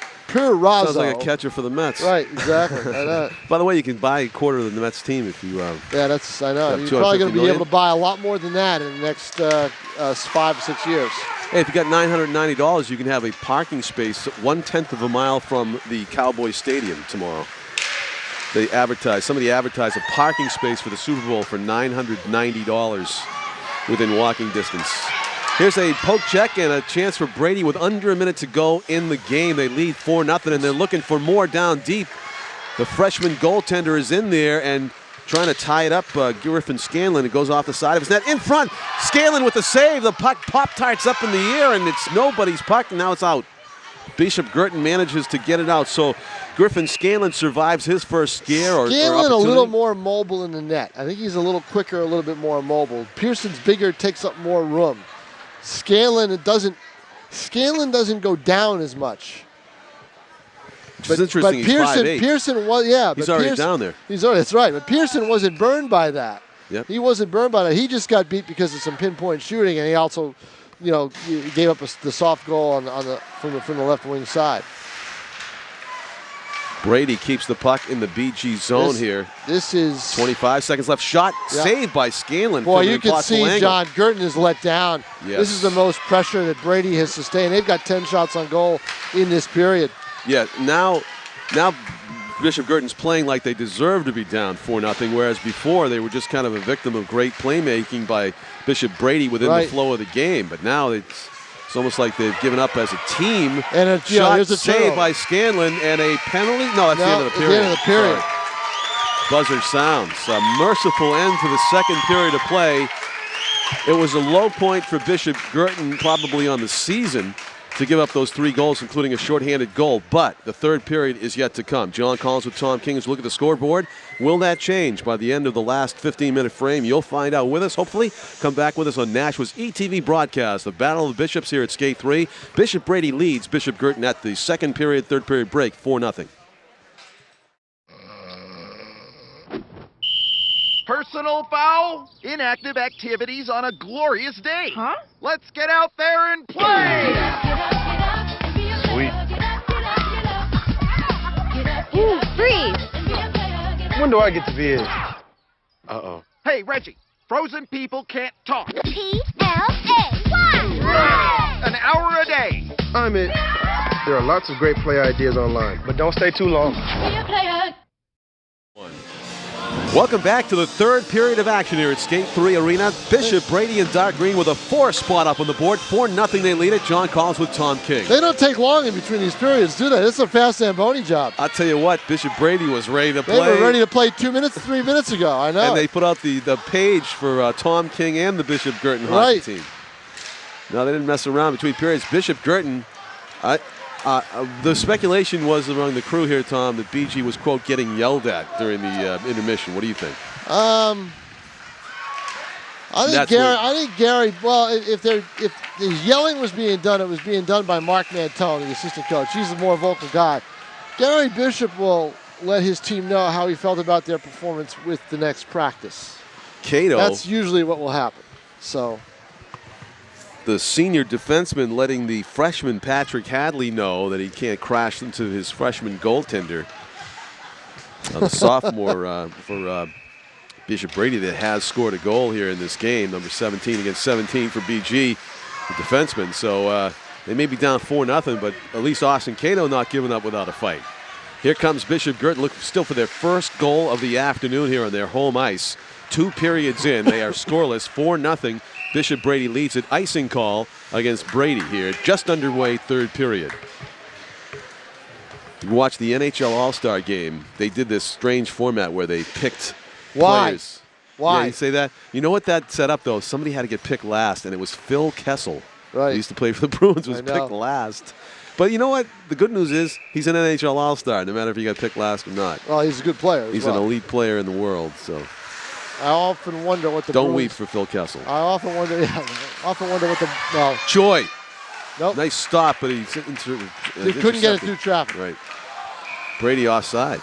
Sounds like a catcher for the Mets. Right, exactly. I know. By the way, you can buy a quarter of the Mets team if you. I know. You're probably going to be able to buy a lot more than that in the next 5 or 6 years. Hey, if you got $990, you can have a parking space 1/10 of a mile from the Cowboys Stadium tomorrow. Somebody advertised a parking space for the Super Bowl for $990 within walking distance. Here's a poke check and a chance for Brady with under a minute to go in the game. They lead 4-0, and they're looking for more down deep. The freshman goaltender is in there and trying to tie it up. Griffin Scanlon, it goes off the side of his net. In front, Scanlon with the save. The puck pop-tarts up in the air, and it's nobody's puck, and now it's out. Bishop Guertin manages to get it out, so Griffin Scanlon survives his first scare or Scanlon a little more mobile in the net. I think he's a little quicker, a little bit more mobile. Pearson's bigger, takes up more room. Scanlon doesn't go down as much. Which is interesting. He's 5'8". Pearson was, yeah. He's already down there. That's right. But Pearson wasn't burned by that. Yep. He wasn't burned by that. He just got beat because of some pinpoint shooting, and he also, gave up the soft goal from the left wing side. Brady keeps the puck in the BG zone here. This is 25 seconds left. Shot saved by Scanlon. Boy, you can see angle. John Guertin is let down. Yes. This is the most pressure that Brady has sustained. They've got 10 shots on goal in this period. Yeah, now Bishop Guertin's playing like they deserve to be down 4-0, whereas before they were just kind of a victim of great playmaking by Bishop Brady within the flow of the game. But now it's almost like they've given up as a team. And a shot saved by Scanlon and a penalty. No, that's the end of the period. The end of the period. Buzzer sounds. A merciful end to the second period of play. It was a low point for Bishop Guertin probably on the season to give up those 3 goals, including a shorthanded goal. But the third period is yet to come. John Collins with Tom King as we look at the scoreboard. Will that change by the end of the last 15-minute frame? You'll find out with us. Hopefully, come back with us on Nashua's ETV broadcast. The Battle of the Bishops here at Skate 3. Bishop Brady leads Bishop Guertin at the second period, third period break, 4-0. Personal foul? Inactive activities on a glorious day. Huh? Let's get out there and play! Sweet. Ooh, freeze! When do I get to be in? Uh-oh. Hey, Reggie, frozen people can't talk. P-L-A-Y! An hour a day. I'm it. There are lots of great play ideas online, but don't stay too long. Welcome back to the third period of action here at Skate 3 Arena. Bishop Brady in dark green with a 4 spot up on the board. 4-0 they lead it. John Collins with Tom King. They don't take long in between these periods, do they? This is a fast Zamboni job. I'll tell you what, Bishop Brady was ready to play. They were ready to play 2 minutes, 3 minutes ago. I know. And they put out the page for Tom King and the Bishop Guertin hockey team. No, they didn't mess around between periods. Bishop Guertin, the speculation was among the crew here, Tom, that BG was, quote, getting yelled at during the intermission. What do you think? I think Gary. Well, if the yelling was being done, it was being done by Mark Mantone, the assistant coach. He's the more vocal guy. Gary Bishop will let his team know how he felt about their performance with the next practice. Cato. That's usually what will happen. So. The senior defenseman letting the freshman Patrick Hadley know that he can't crash into his freshman goaltender. The sophomore for Bishop Brady that has scored a goal here in this game, number 17 against 17 for BG, the defenseman. So they may be down 4-0, but at least Austin Cato not giving up without a fight. Here comes Bishop Guertin, looking still for their first goal of the afternoon here on their home ice. 2 periods in, they are scoreless, 4-0. Bishop Brady leads it. Icing call against Brady here. Just underway, third period. You watch the NHL All-Star game. They did this strange format where they picked players. Why? Yeah, you say that? You know what that set up, though? Somebody had to get picked last, and it was Phil Kessel. Right. He used to play for the Bruins, was picked last. But you know what? The good news is he's an NHL All-Star, no matter if he got picked last or not. Well, he's a good player. He's an elite player in the world, so. I often wonder what the Don't Bruins, weep for Phil Kessel. I often wonder what the Joy. Nope. Nice stop, but he couldn't get it through traffic. Right. Brady offside.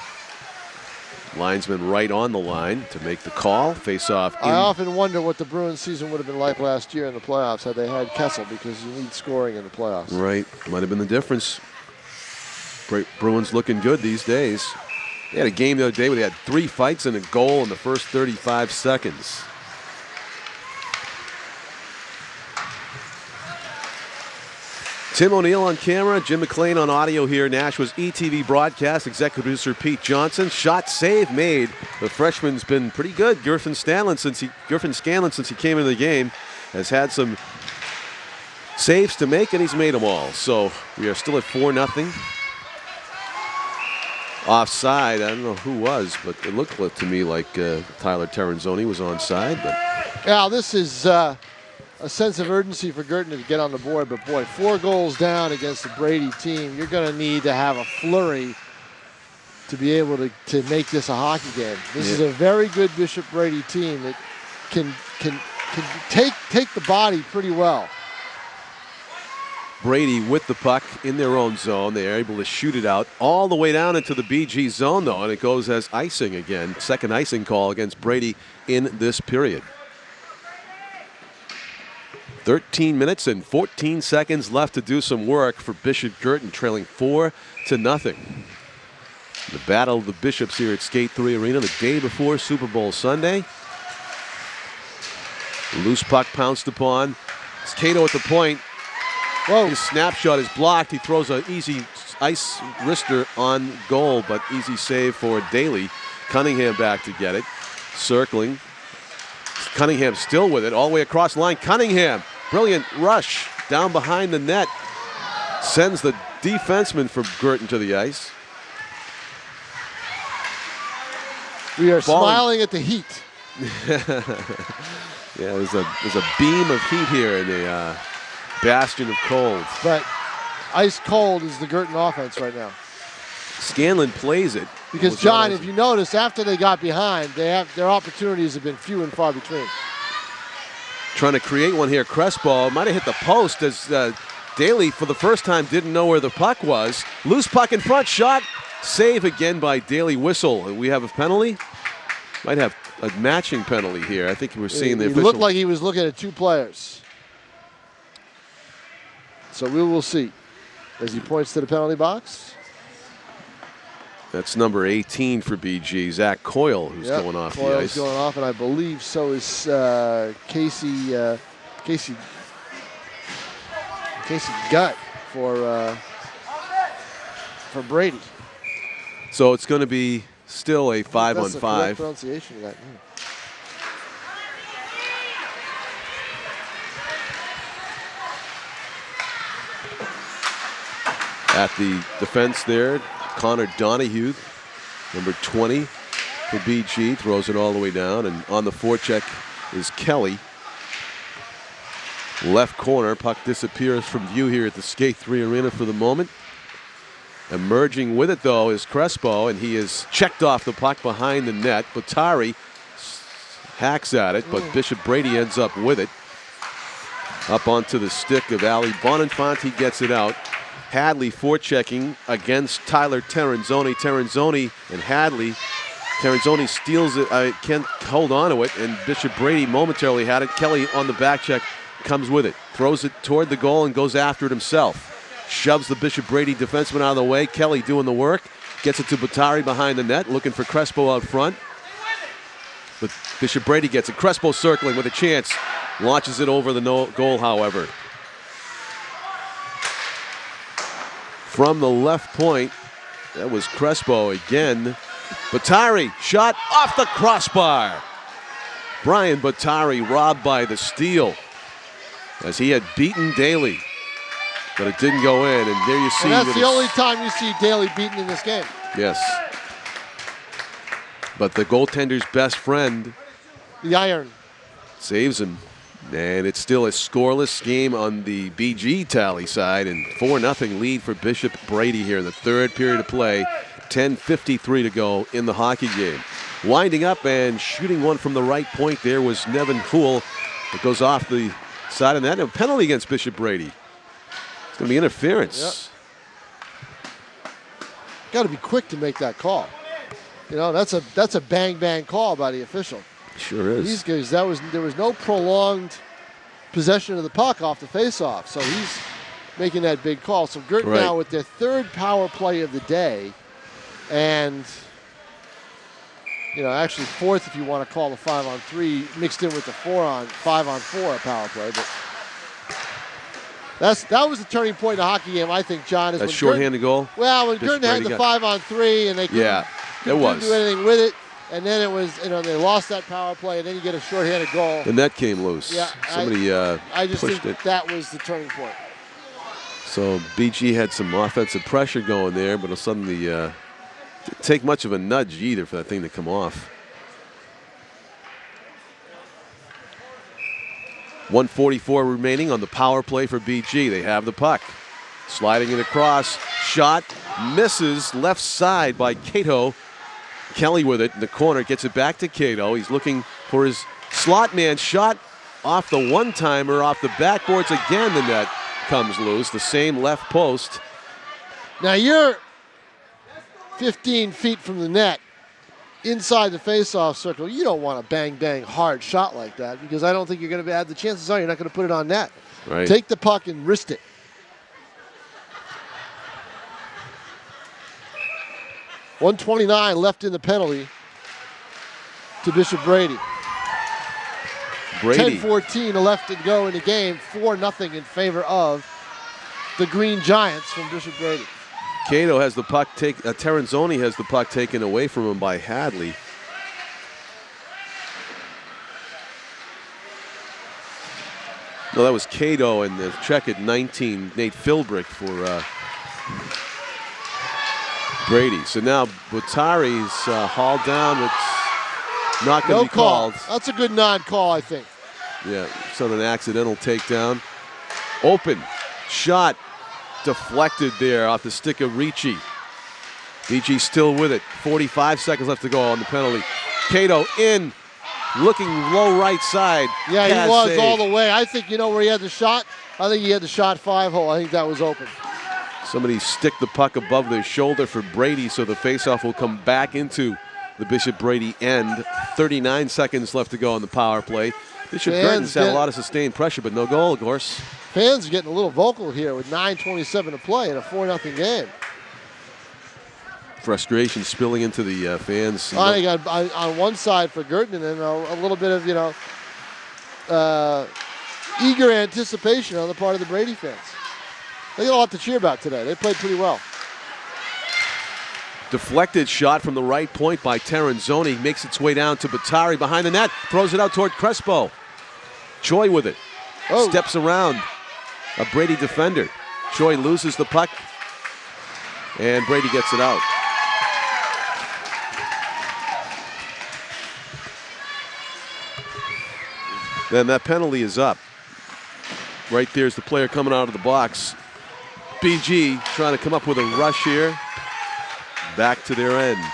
Linesman right on the line to make the call. Face off. I often wonder what the Bruins season would have been like last year in the playoffs had they had Kessel, because you need scoring in the playoffs. Right. Might have been the difference. Bruins looking good these days. They had a game the other day where they had 3 fights and a goal in the first 35 seconds. Tim O'Neill on camera, Jim McLean on audio here. Nashua's ETV broadcast. Executive producer Pete Johnson. Shot save made. The freshman's been pretty good. Griffin Scanlon, since he came into the game, has had some saves to make, and he's made them all. So we are still at 4-0. Offside, I don't know who was, but it looked to me like Tyler Terranzoni was onside. But Now, this is a sense of urgency for Guertin to get on the board, but boy, 4 goals down against the Brady team. You're going to need to have a flurry to be able to make this a hockey game. This is a very good Bishop Brady team that can take the body pretty well. Brady with the puck in their own zone. They are able to shoot it out all the way down into the BG zone, though, and it goes as icing again. Second icing call against Brady in this period. 13 minutes and 14 seconds left to do some work for Bishop Guertin, trailing 4-0. The battle of the Bishops here at Skate 3 Arena the day before Super Bowl Sunday. Loose puck pounced upon. It's Cato at the point. Whoa. His snapshot is blocked. He throws an easy ice wrister on goal, but easy save for Daly. Cunningham back to get it. Circling. Cunningham still with it all the way across the line. Cunningham, brilliant rush down behind the net. Sends the defenseman for Guertin to the ice. We are smiling at the heat. Yeah, there's a beam of heat here in the bastion of cold. But ice cold is the Guertin offense right now. Scanlon plays it. Because, John, if you notice, after they got behind, their opportunities have been few and far between. Trying to create one here. Crespo might have hit the post as Daly, for the first time, didn't know where the puck was. Loose puck in front, shot. Save again by Daly. Whistle. We have a penalty. Might have a matching penalty here. I think we're seeing the official. It looked like he was looking at 2 players. So we will see as he points to the penalty box. That's number 18 for BG, Zach Coyle, who's going off the ice. Coyle's going off, and I believe so is Casey Gutt for Brady. So it's going to be still a 5-on-5. That's the correct pronunciation of that name. At the defense there, Connor Donahue, number 20 for BG, throws it all the way down. And on the forecheck is Kelly. Left corner, puck disappears from view here at the Skate 3 Arena for the moment. Emerging with it, though, is Crespo, and he is checked off the puck behind the net. Bottari hacks at it, but Bishop Brady ends up with it. Up onto the stick of Ali Bonenfant, he gets it out. Hadley forechecking against Tyler Terranzoni. Terranzoni and Hadley. Terranzoni steals it, can't hold on to it, and Bishop Brady momentarily had it. Kelly on the back check comes with it, throws it toward the goal and goes after it himself. Shoves the Bishop Brady defenseman out of the way. Kelly doing the work. Gets it to Bottari behind the net, looking for Crespo out front. But Bishop Brady gets it. Crespo circling with a chance. Launches it over the goal, however. From the left point, that was Crespo again. Bottari, shot off the crossbar. Brian Bottari robbed by the steal as he had beaten Daly. But it didn't go in, and there you see. And that's the only time you see Daly beaten in this game. Yes. But the goaltender's best friend, the iron, saves him. And it's still a scoreless game on the BG tally side, and 4-0 lead for Bishop Brady here in the third period of play. 10:53 to go in the hockey game. Winding up and shooting one from the right point there was Nevin Houle. It goes off the side of that. A penalty against Bishop Brady. It's going to be interference. Yep. Got to be quick to make that call. You know, that's a bang call by the official. Sure is. These guys, there was no prolonged possession of the puck off the faceoff, so he's making that big call. So Guertin now with their third power play of the day, and actually fourth if you want to call the 5-on-3 mixed in with the 5-on-4 power play. But that was the turning point in the hockey game, I think, John. Is that shorthanded goal? Well, when Guertin had the 5-on-3 and they couldn't do anything with it. And then it was, they lost that power play, and then you get a shorthanded goal. The net came loose. Yeah, Somebody I just pushed think it. that was the turning point. So BG had some offensive pressure going there, but suddenly didn't take much of a nudge either for that thing to come off. 1:44 remaining on the power play for BG. They have the puck. Sliding it across. Shot misses left side by Cato. Kelly with it in the corner, gets it back to Cato. He's looking for his slot man. Shot off the one-timer, off the backboards again. The net comes loose, the same left post. Now you're 15 feet from the net, inside the face-off circle. You don't want a bang-bang hard shot like that, because I don't think you're going to have the chances are you're not going to put it on net. Right. Take the puck and wrist it. .129 left in the penalty to Bishop Brady. 10:14 left to go in the game. 4-0 in favor of the Green Giants from Bishop Brady. Cato has the puck Terenzoni has the puck taken away from him by Hadley. No, that was Cato, and the check at 19, Nate Philbrick for Brady. So now Butari's hauled down. It's not going to be called. That's a good non-call, I think. Yeah, so an accidental takedown. Open shot deflected there off the stick of Ricci. Ricci still with it. 45 seconds left to go on the penalty. Cato in, looking low right side. Yeah, he was saved. all the way. I think, where he had the shot? I think he had the shot 5-hole. I think that was open. Somebody stick the puck above their shoulder for Brady, so the faceoff will come back into the Bishop Brady end. 39 seconds left to go on the power play. Bishop Guertin's had a lot of sustained pressure, but no goal, of course. Fans are getting a little vocal here with 9:27 to play in a 4-0 game. Frustration spilling into the fans. I think on one side for Guertin, and then a little bit of, eager anticipation on the part of the Brady fans. They got a lot to cheer about today. They played pretty well. Deflected shot from the right point by Terenzoni. Makes its way down to Batari behind the net. Throws it out toward Crespo. Choi with it. Oh. Steps around a Brady defender. Choi loses the puck. And Brady gets it out. Then that penalty is up. Right there's the player coming out of the box. BG trying to come up with a rush here. Back to their end.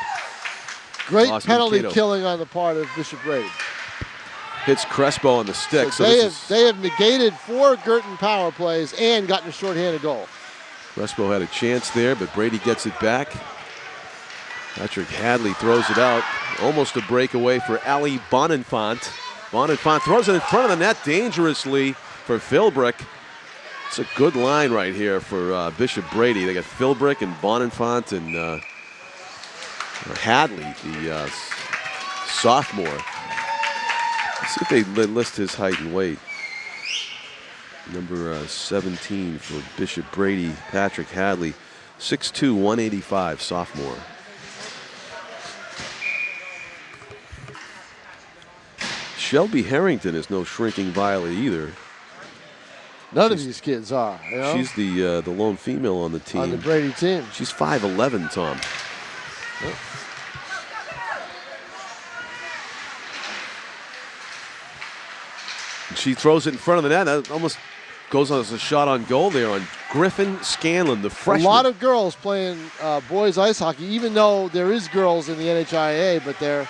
Great Osman penalty Cato. killing on the part of Bishop Brady. Hits Crespo on the stick. So they have negated 4 Guertin power plays and gotten a shorthanded goal. Crespo had a chance there, but Brady gets it back. Patrick Hadley throws it out. Almost a breakaway for Ali Bonenfant. Bonenfant throws it in front of the net dangerously for Philbrick. It's a good line right here for Bishop Brady. They got Philbrick and Bonenfant and Hadley, the sophomore. Let's see if they list his height and weight. Number 17 for Bishop Brady, Patrick Hadley, 6'2", 185, sophomore. Shelby Harrington is no shrinking violet either. None of these kids are. She's the lone female on the team. On the Brady team. She's 5'11", Tom. Yep. She throws it in front of the net. That almost goes on as a shot on goal there on Griffin Scanlon, the freshman. A lot of girls playing boys ice hockey, even though there is girls in the NHIAA, but they're.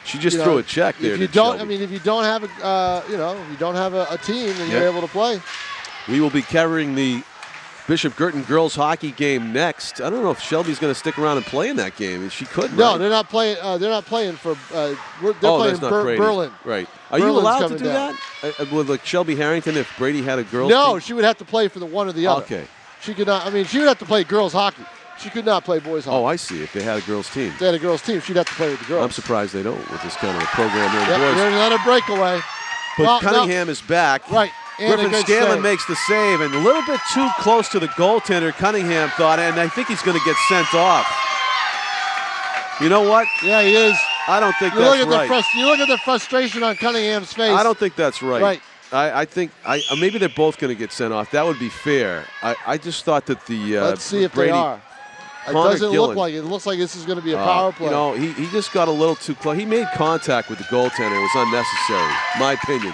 She just threw a check there. If you don't, if you don't have a, if you don't have a team, then you're able to play. We will be covering the Bishop Guertin girls hockey game next. I don't know if Shelby's going to stick around and play in that game. She could. No, right? they're not playing. They're not playing for. They're playing Berlin. Right. Are Berlin's you allowed to do down. that with like Shelby Harrington if Brady had a girls? No, team? she would have to play for the one or the other. Okay. She could not. She would have to play girls hockey. She could not play boys hockey. Oh, I see. If they had a girls team. If they had a girls team, she'd have to play with the girls. I'm surprised they don't with this kind of a program here in the boys. There's another breakaway. But Cunningham is back. Right. And Griffin Scanlon makes the save, and a little bit too close to the goaltender, Cunningham thought, and I think he's going to get sent off. You know what? Yeah, he is. I don't think You that's look at right. you look at the frustration on Cunningham's face. I don't think that's right. Right. I think maybe they're both going to get sent off. That would be fair. I just thought that the Let's see if Brady, they are. It Connor doesn't Gillen, look like it. It looks like this is going to be a power play. You know, he just got a little too close. He made contact with the goaltender. It was unnecessary, my opinion.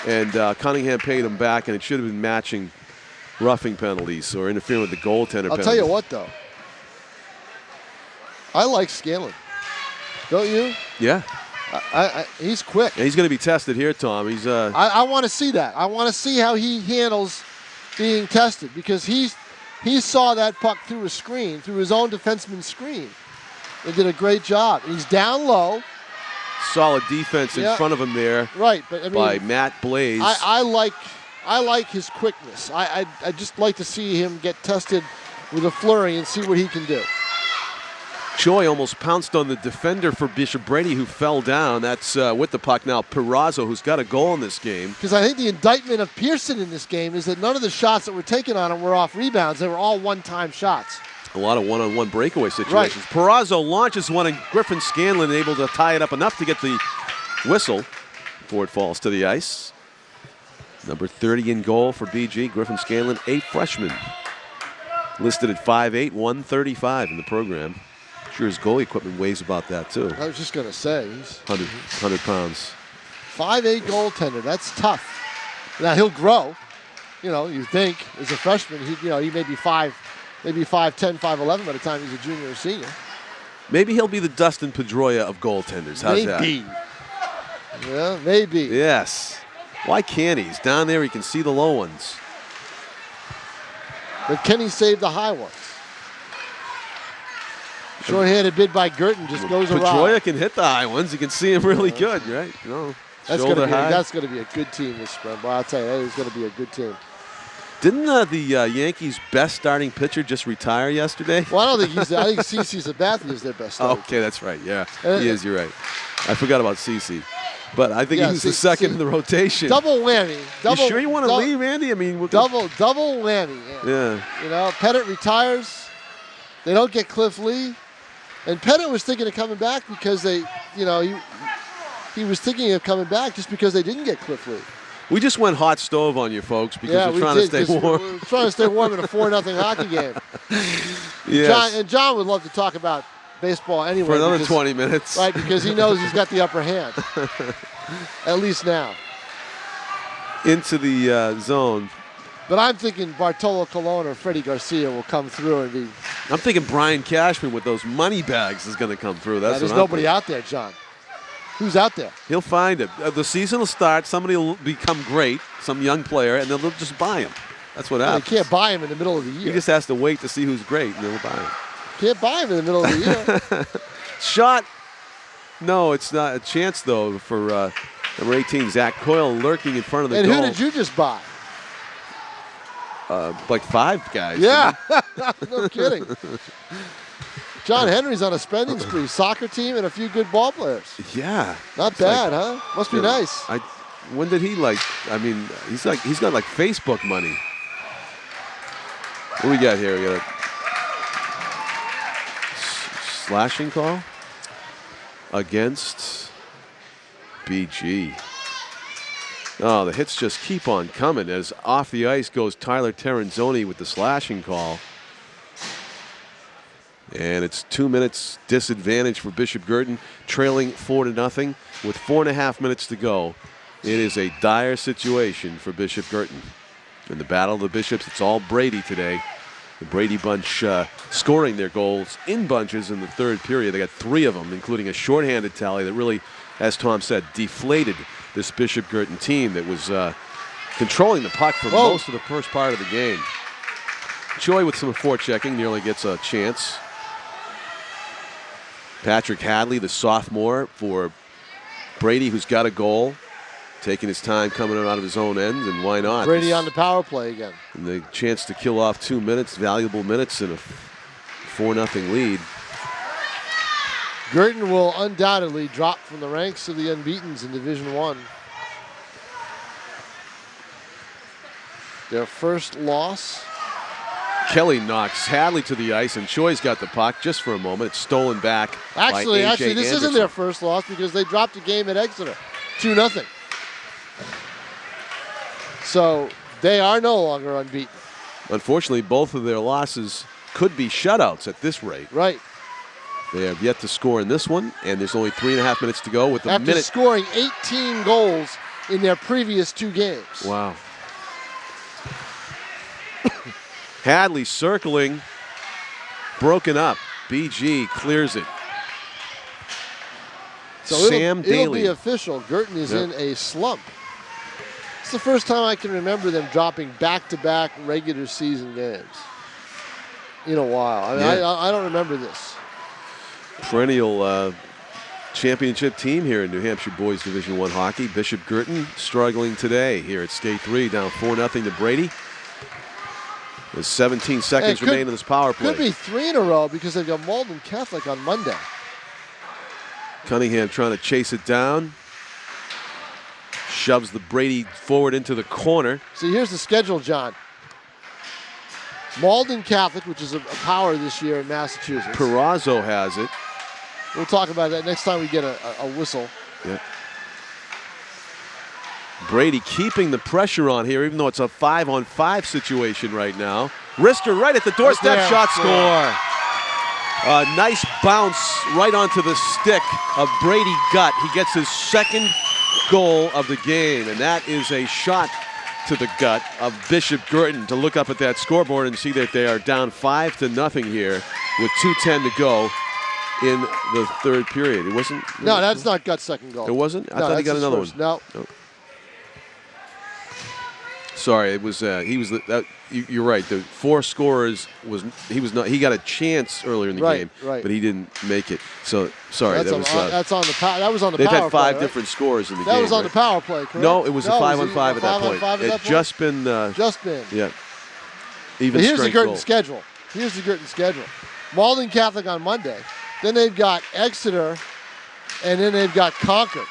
And Cunningham paid him back, and it should have been matching roughing penalties or interfering with the goaltender I'll penalties. tell you what, though. I like Scanlon. Don't you? Yeah. He's quick. And he's going to be tested here, Tom. He's. I want to see that. I want to see how he handles being tested because he saw that puck through a screen, through his own defenseman's screen, and did a great job. He's down low. Solid defense in front of him there. Right, but I mean, by Matt Blaze. I like his quickness. I just like to see him get tested with a flurry and see what he can do. Choi almost pounced on the defender for Bishop Brady, who fell down. That's with the puck now. Perazzo, who's got a goal in this game. Because I think the indictment of Pearson in this game is that none of the shots that were taken on him were off rebounds. They were all one-time shots. A lot of one-on-one breakaway situations. Right. Perazzo launches one, and Griffin Scanlon able to tie it up enough to get the whistle before it falls to the ice. Number 30 in goal for BG, Griffin Scanlon, a freshman. Listed at 5'8", 135 in the program. Sure his goalie equipment weighs about that too. I was just going to say. He's 100 pounds. 5'8" goaltender. That's tough. Now he'll grow. You know, you think as a freshman, he may be 5'10", 5'11" by the time he's a junior or senior. Maybe he'll be the Dustin Pedroia of goaltenders. How's that? Maybe. Yeah, maybe. Yes. Why can't he? He's down there. He can see the low ones. But can he save the high ones? Short-handed bid by Guertin just goes around. Pedroia can hit the high ones. You can see him really good, right? No, that's going to be a good team this spring. Well, I'll tell you, that is going to be a good team. Didn't the Yankees' best starting pitcher just retire yesterday? Well, I don't think I think CeCe Sabathia is their best starter. Okay, that's right. Yeah, he is. You're right. I forgot about CeCe. But I think he was the second in the rotation. Double whammy. You sure you want to leave, Andy? I mean, double whammy. Yeah. You know, Pettit retires. They don't get Cliff Lee. And Pettit was thinking of coming back because he was thinking of coming back just because they didn't get Cliff Lee. We just went hot stove on you folks because we're trying to stay warm. We're trying to stay warm in a 4-0 hockey game. Yes. John would love to talk about baseball anyway. For another 20 minutes. Right, because he knows he's got the upper hand. At least now. Into the zone. But I'm thinking Bartolo Colon or Freddie Garcia will come through and be. I'm thinking Brian Cashman with those money bags is going to come through. There's nobody out there, John. Who's out there? He'll find it. The season will start. Somebody will become great, some young player, and they'll just buy him. That's what happens. They can't buy him in the middle of the year. He just has to wait to see who's great, and they'll buy him. Can't buy him in the middle of the year. Shot. No, it's not a chance, though, for number 18, Zach Coyle, lurking in front of the goal. And who did you just buy? Like 5 guys. Yeah, no kidding. John Henry's on a spending spree. Soccer team and a few good ball players. Yeah. Not bad, huh? Must be nice. When did he he's got like Facebook money. What do we got here? We got a slashing call against BG. Oh, the hits just keep on coming as off the ice goes Tyler Terranzoni with the slashing call. And it's 2 minutes disadvantage for Bishop Guertin, trailing 4-0 with 4.5 minutes to go. It is a dire situation for Bishop Guertin. In the battle of the Bishops, it's all Brady today. The Brady bunch scoring their goals in bunches in the third period. They got 3 of them, including a shorthanded tally that really, as Tom said, deflated this Bishop Guertin team that was controlling the puck for most of the first part of the game. Choi with some forechecking nearly gets a chance. Patrick Hadley, the sophomore for Brady, who's got a goal, taking his time coming out of his own end, and why not? Brady on the power play again. And the chance to kill off 2 minutes, valuable minutes in a 4-0 lead. Guertin will undoubtedly drop from the ranks of the unbeatens in Division I. Their first loss Kelly knocks Hadley to the ice, and Choi's got the puck just for a moment. It's stolen back Actually, by A.J. this isn't their first loss because they dropped a game at Exeter, 2-0. So they are no longer unbeaten. Unfortunately, both of their losses could be shutouts at this rate. Right. They have yet to score in this one, and there's only 3.5 minutes to go with a After minute. scoring 18 goals in their previous 2 games. Wow. Hadley circling, broken up. BG clears it. So Sam it'll Daly. be official. Girtin is in a slump. It's the first time I can remember them dropping back-to-back regular season games in a while. I mean, I don't remember this. Perennial championship team here in New Hampshire Boys Division I hockey. Bishop Guertin struggling today here at skate 3, down 4-0 to Brady. There's 17 seconds remain in this power play. Could be 3 in a row because they've got Malden Catholic on Monday. Cunningham trying to chase it down. Shoves the Brady forward into the corner. See, here's the schedule, John. Malden Catholic, which is a power this year in Massachusetts. Perazzo has it. We'll talk about that next time we get a whistle. Yeah. Brady keeping the pressure on here, even though it's a 5-on-5 situation right now. Wrister right at the doorstep, shot score. A nice bounce right onto the stick of Brady Gutt. He gets his second goal of the game, and that is a shot to the gut of Bishop Guertin. To look up at that scoreboard and see that they are down 5-0 here with 2:10 to go in the third period. It wasn't? No, that's not Gutt's second goal. It wasn't? I thought he got another one. No. Sorry, it was. He was. You're right. The 4 scorers was. He was not. He got a chance earlier in the game, but he didn't make it. So sorry. That was on the power. That was on the they've power had 5 play, different scores in the game. That was on the power play, correct? No, it was a 5-on-5 at that point. It had just been. Yeah. Even here's the strength Guertin goal. schedule. Here's the Guertin schedule. Malden Catholic on Monday. Then they've got Exeter, and then they've got Concord.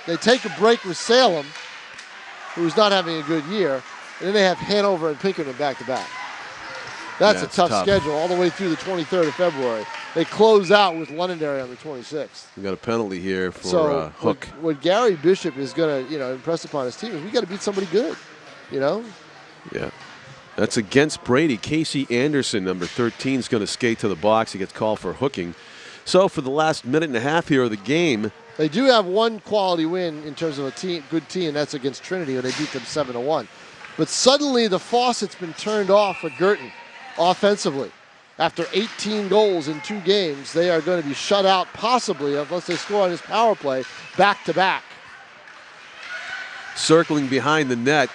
They take a break with Salem, who's not having a good year, and then they have Hanover and Pinkerton back-to-back. That's a tough schedule all the way through the 23rd of February. They close out with Londonderry on the 26th. We got a penalty here for Hook. What Gary Bishop is going to, impress upon his team is we got to beat somebody good, Yeah. That's against Brady. Casey Anderson, number 13, is going to skate to the box. He gets called for hooking. So for the last minute and a half here of the game, they do have one quality win in terms of a good team, and that's against Trinity, where they beat them 7-1. But suddenly the faucet's been turned off for Guertin offensively. After 18 goals in 2 games, they are going to be shut out possibly, unless they score on his power play, back-to-back. circling behind the net.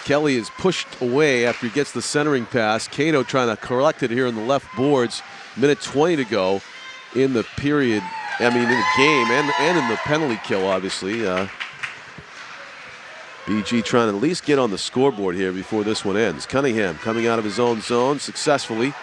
Kelly is pushed away after he gets the centering pass. Cato trying to collect it here in the left boards. Minute 20 to go in the period. I mean, in the game and in the penalty kill, obviously. BG trying to at least get on the scoreboard here before this one ends. Cunningham coming out of his own zone successfully.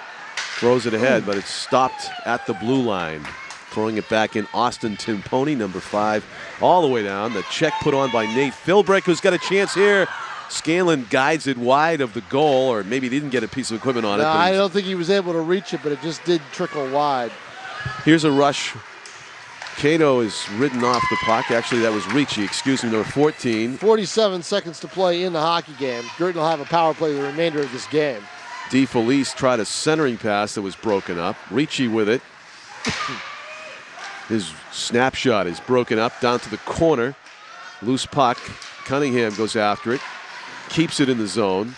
Throws it ahead, but it's stopped at the blue line. Throwing it back in, Austin Timponi, number 5, all the way down. The check put on by Nate Philbrick, who's got a chance here. Scanlon guides it wide of the goal, or maybe he didn't get a piece of equipment on it. I don't think he was able to reach it, but it just did trickle wide. Here's a rush. Cato is ridden off the puck. Actually, that was Ricci, excuse me, number 14. 47 seconds to play in the hockey game. Guertin will have a power play the remainder of this game. DeFelice tried a centering pass that was broken up. Ricci with it. His snapshot is broken up down to the corner. Loose puck. Cunningham goes after it. Keeps it in the zone.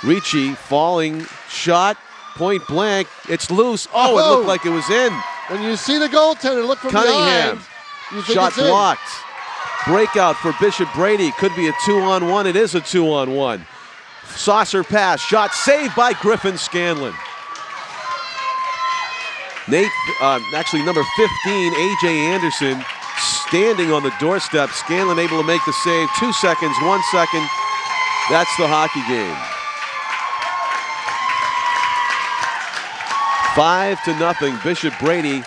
Ricci falling shot. Point blank. It's loose. Oh, it looked like it was in. When you see the goaltender look from Cunningham. behind, you think Shot it's in. blocked. Breakout for Bishop Brady. Could be a 2-on-1. It is a 2-on-1. Saucer pass. Shot saved by Griffin Scanlon. Nate, actually number 15, A.J. Anderson, standing on the doorstep. Scanlon able to make the save. 2 seconds, 1 second. That's the hockey game. 5-0. Bishop Brady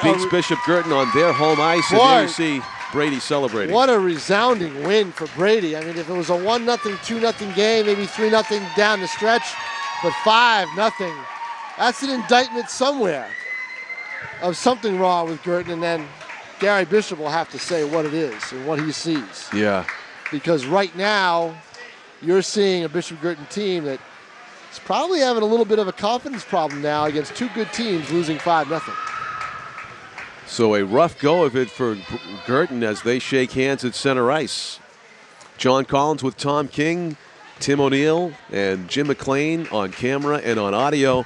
beats Bishop Guertin on their home ice. And there you see Brady celebrating. What a resounding win for Brady. I mean, if it was a 1-0, 2-0 game, maybe 3-0 down the stretch, but 5-0, that's an indictment somewhere of something wrong with Guertin, and then Gary Bishop will have to say what it is and what he sees. Yeah. Because right now, you're seeing a Bishop Guertin team that is probably having a little bit of a confidence problem now against two good teams losing 5-0. So a rough go of it for Guertin as they shake hands at center ice. John Collins with Tom King, Tim O'Neill, and Jim McLean on camera and on audio.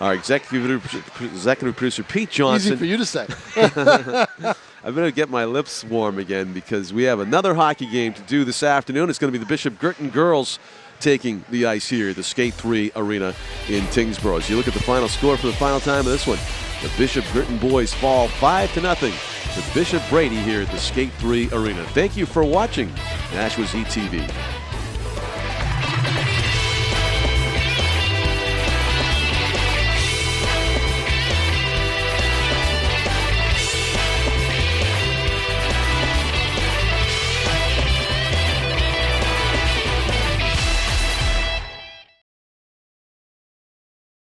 Our executive producer, Pete Johnson. Easy for you to say. I better get my lips warm again because we have another hockey game to do this afternoon. It's going to be the Bishop Guertin girls taking the ice here at the Skate 3 Arena in Tyngsborough. As you look at the final score for the final time of this one, the Bishop Guertin boys fall 5-0 to Bishop Brady here at the Skate 3 Arena. Thank you for watching Nashwa's ETV.